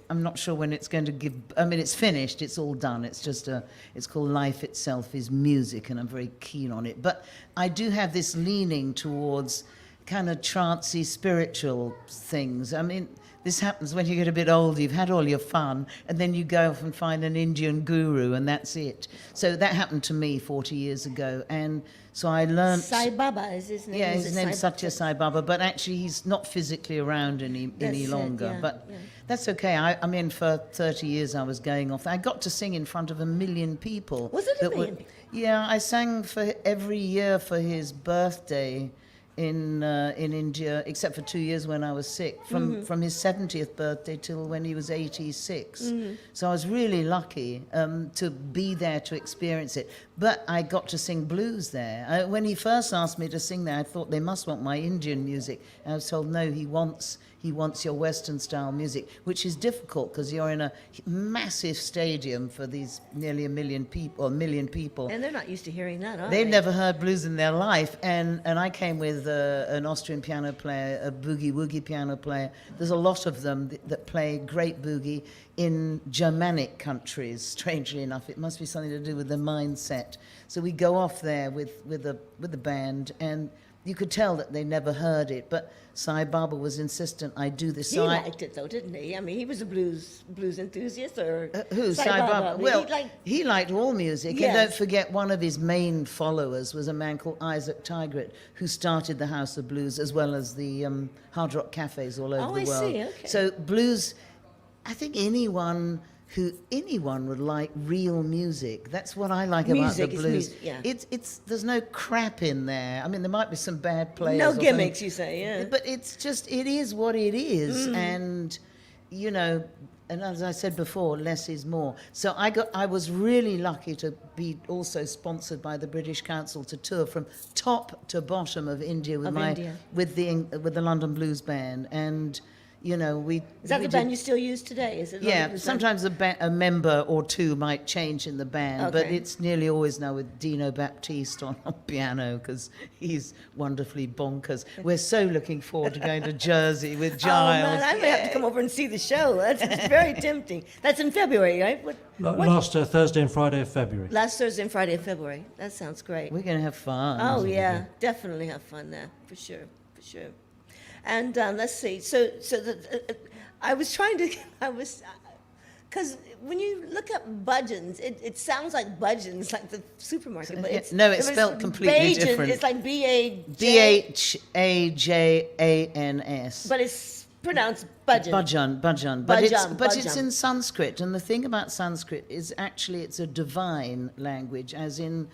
I'm not sure when it's going to give. I mean, it's finished. It's all done. It's just it's called Life Itself is Music, and I'm very keen on it. But I do have this leaning towards kind of trancey, spiritual things. I mean, this happens when you get a bit older. You've had all your fun, and then you go off and find an Indian guru, and that's it. So that happened to me 40 years ago, and so I learned. Sai Baba is his name. Yeah, his name's Satya Sai Baba, but actually he's not physically around any longer. Yeah, but yeah. that's okay. I mean, for 30 years I was going off. I got to sing in front of 1 million people. Was it 1 million people? Yeah, I sang for every year for his birthday in India, except for 2 years when I was sick, from his 70th birthday till when he was 86. So I was really lucky to be there to experience it. But I got to sing blues there. When he first asked me to sing there, I thought they must want my Indian music. And I was told, no, he wants he wants your Western style music, which is difficult because you're in a massive stadium for these nearly a million people. And they're not used to hearing that, are They've they? never heard blues in their life, and I came with an Austrian piano player, a boogie-woogie piano player. There's a lot of them that play great boogie in Germanic countries, strangely enough. It must be something to do with the mindset. So we go off there with the band, and you could tell that they never heard it, but Sai Baba was insistent I do this. He liked it though, didn't he? I mean, he was a blues enthusiast, or who? Sai Baba? Well, he liked all music. Yes. And don't forget, one of his main followers was a man called Isaac Tigert, who started the House of Blues as well as the hard rock cafes all over the world. Oh, I see, okay. So blues, I think anyone would like real music. That's what I like about the blues. Music, yeah. It's there's no crap in there. I mean, there might be some bad players. No or gimmicks, something, you say, yeah. But it's just, it is what it is. And, you know, and as I said before, less is more. So I was really lucky to be also sponsored by the British Council to tour from top to bottom of India with the London Blues Band. And, you know, Is that the band you still use today? Is it? Yeah, sometimes a member or two might change in the band, but it's nearly always now with Dino Baptiste on piano, because he's wonderfully bonkers. We're so looking forward to going to Jersey with Giles. Oh man, I may have to come over and see the show. It's very tempting. That's in February, right? Last Thursday and Friday of February. Last Thursday and Friday of February. That sounds great. We're going to have fun. Oh yeah, definitely have fun there, for sure. And let's see. So because when you look up Budgeons, it sounds like Budgeons, like the supermarket, but it's spelled completely different. It's like Bhajans, but it's pronounced Budgeon. Bhajan. But it's in Sanskrit, and the thing about Sanskrit is actually it's a divine language, as in,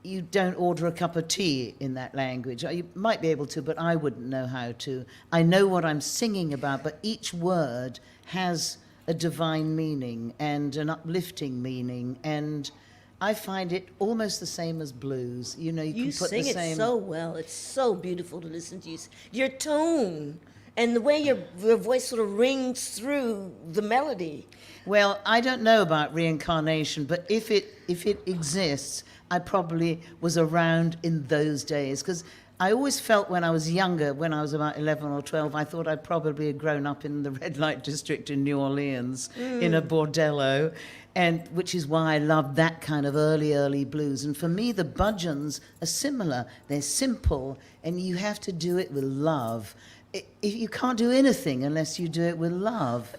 you don't order a cup of tea in that language. You might be able to, but I wouldn't know how to. I know what I'm singing about, but each word has a divine meaning and an uplifting meaning, and I find it almost the same as blues. You know, you can put sing the same. it so well. It's so beautiful to listen to you. Your tone and the way your voice sort of rings through the melody. Well, I don't know about reincarnation, but if it exists, I probably was around in those days, because I always felt when I was younger, when I was about 11 or 12, I thought I'd probably have grown up in the red light district in New Orleans in a bordello, and which is why I loved that kind of early blues. And for me, the Budgeons are similar. They're simple, and you have to do it with love. You can't do anything unless you do it with love.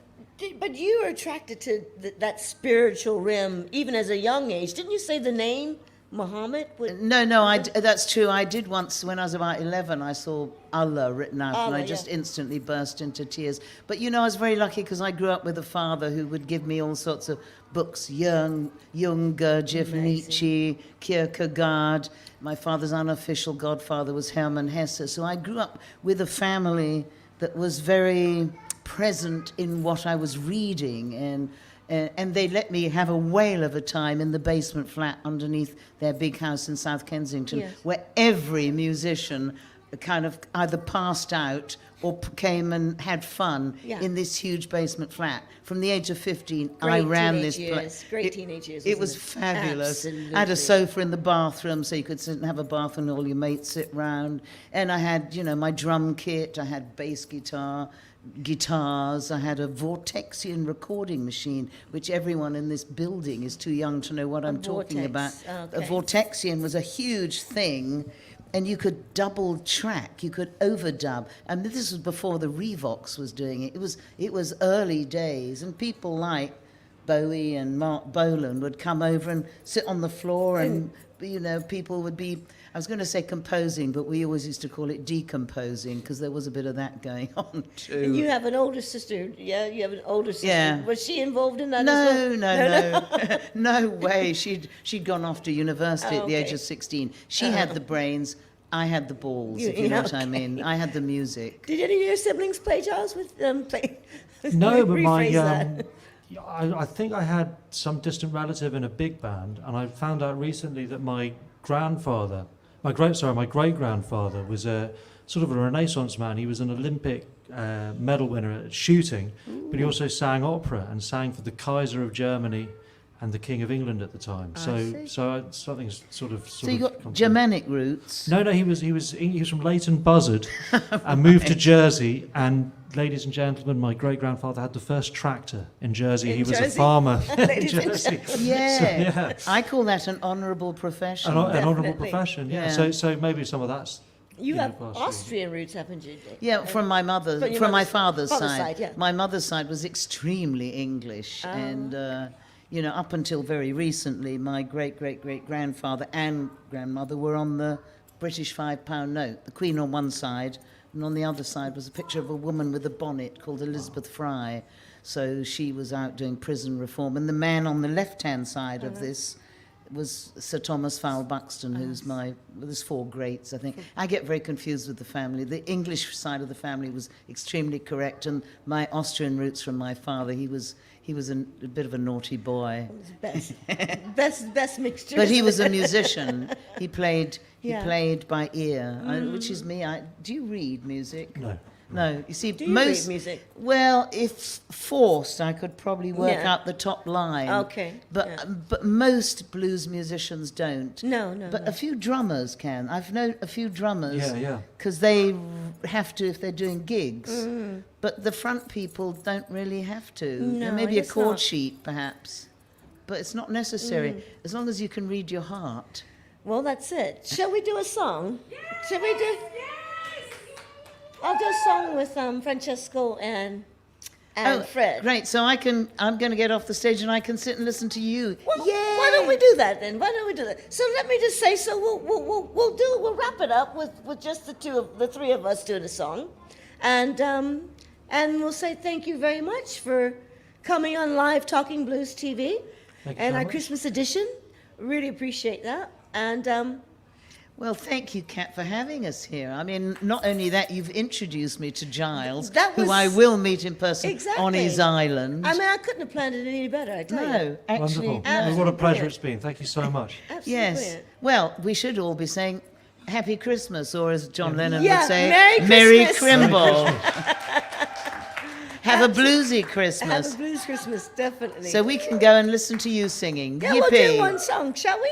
But you were attracted to that spiritual rim even as a young age. Didn't you say the name Muhammad? No, that's true. I did once, when I was about 11, I saw Allah written out, and I just instantly burst into tears. But, you know, I was very lucky because I grew up with a father who would give me all sorts of books, Jung, Gurdjieff, Nietzsche, Kierkegaard. My father's unofficial godfather was Hermann Hesse. So I grew up with a family that was very present in what I was reading, and they let me have a whale of a time in the basement flat underneath their big house in South Kensington, where every musician kind of either passed out or came and had fun in this huge basement flat. From the age of 15, I ran this place. Great teenage years. It was fabulous. Absolutely. I had a sofa in the bathroom, so you could sit and have a bath and all your mates sit round. And I had, you know, my drum kit. I had bass guitars. I had a Vortexian recording machine, which everyone in this building is too young to know what I'm talking about. Okay. A Vortexian was a huge thing, and you could double track, you could overdub. And this was before the Revox was doing it. It was early days, and people like Bowie and Mark Bolan would come over and sit on the floor, and you know, people would be, I was going to say composing, but we always used to call it decomposing, because there was a bit of that going on too. And you have an older sister, yeah? You have an older sister. Yeah. Was she involved in that No, as well? no. No way. She'd gone off to university at the age of 16. She had the brains. I had the balls, if you know what I mean. I had the music. Did any of your siblings play jazz with play? No, but Rephrase I think I had some distant relative in a big band, and I found out recently that my great-grandfather was sort of a Renaissance man. He was an Olympic medal winner at shooting, but he also sang opera and sang for the Kaiser of Germany and the King of England at the time. Something's sort of. So you got Germanic roots? No, he was from Leighton Buzzard and moved to Jersey. And ladies and gentlemen, my great grandfather had the first tractor in Jersey. He was a farmer in Jersey. Yeah. I call that an honourable profession. An honourable profession. Yeah. So maybe some of that's. You have Austrian roots, haven't you? Yeah, from my father's side. Yeah. My mother's side was extremely English, and up until very recently, my great-great-great-grandfather and grandmother were on the British £5 note. The Queen on one side, and on the other side was a picture of a woman with a bonnet called Elizabeth Fry. So she was out doing prison reform, and the man on the left-hand side of this was Sir Thomas Fowle Buxton, who's there's 4 greats, I think. I get very confused with the family. The English side of the family was extremely correct, and my Austrian roots from my father, he was a bit of a naughty boy. Best mixture. But he was a musician. He played by ear, which is me. Do you read music? No, you see, Do you read music? Well, if forced, I could probably work out the top line. Okay. But most blues musicians don't. No. But a few drummers can. I've known a few drummers. Yeah. Because they have to if they're doing gigs. But the front people don't really have to. No, Maybe a it's chord not. sheet, perhaps. But it's not necessary, as long as you can read your heart. Well, that's it. Shall we do a song? Shall we do? I'll do a song with Francesco and Fred. Great. So I'm going to get off the stage and I can sit and listen to you. Well, why don't we do that then? So let me just say. So we'll wrap it up with just the 3 of us doing a song, and we'll say thank you very much for coming on Live Talking Blues TV and our Christmas edition. Really appreciate that. And well, thank you, Kat, for having us here. I mean, not only that, you've introduced me to Giles, who I will meet in person on his island. I mean, I couldn't have planned it any better, I tell you. No, actually. Wonderful. What a pleasure it's been. Thank you so much. Absolutely Yes. brilliant. Well, we should all be saying Happy Christmas, or as John Lennon Yeah, would say, Merry Merry Christmas. Crimble. Have a bluesy Christmas. Have a blues Christmas, definitely. So we can go and listen to you singing. yeah, Yippee. we'll do one song, shall we?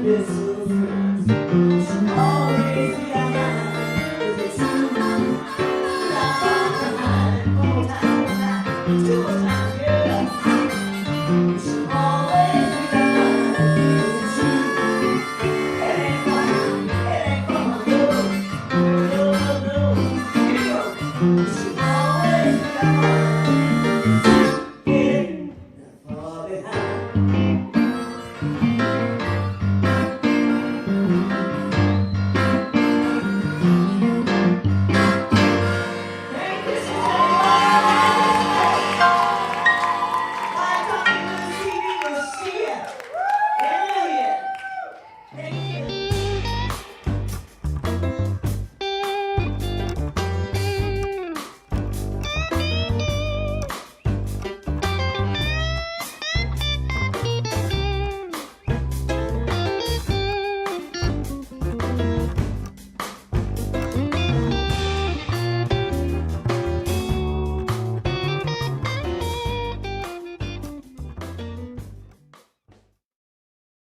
this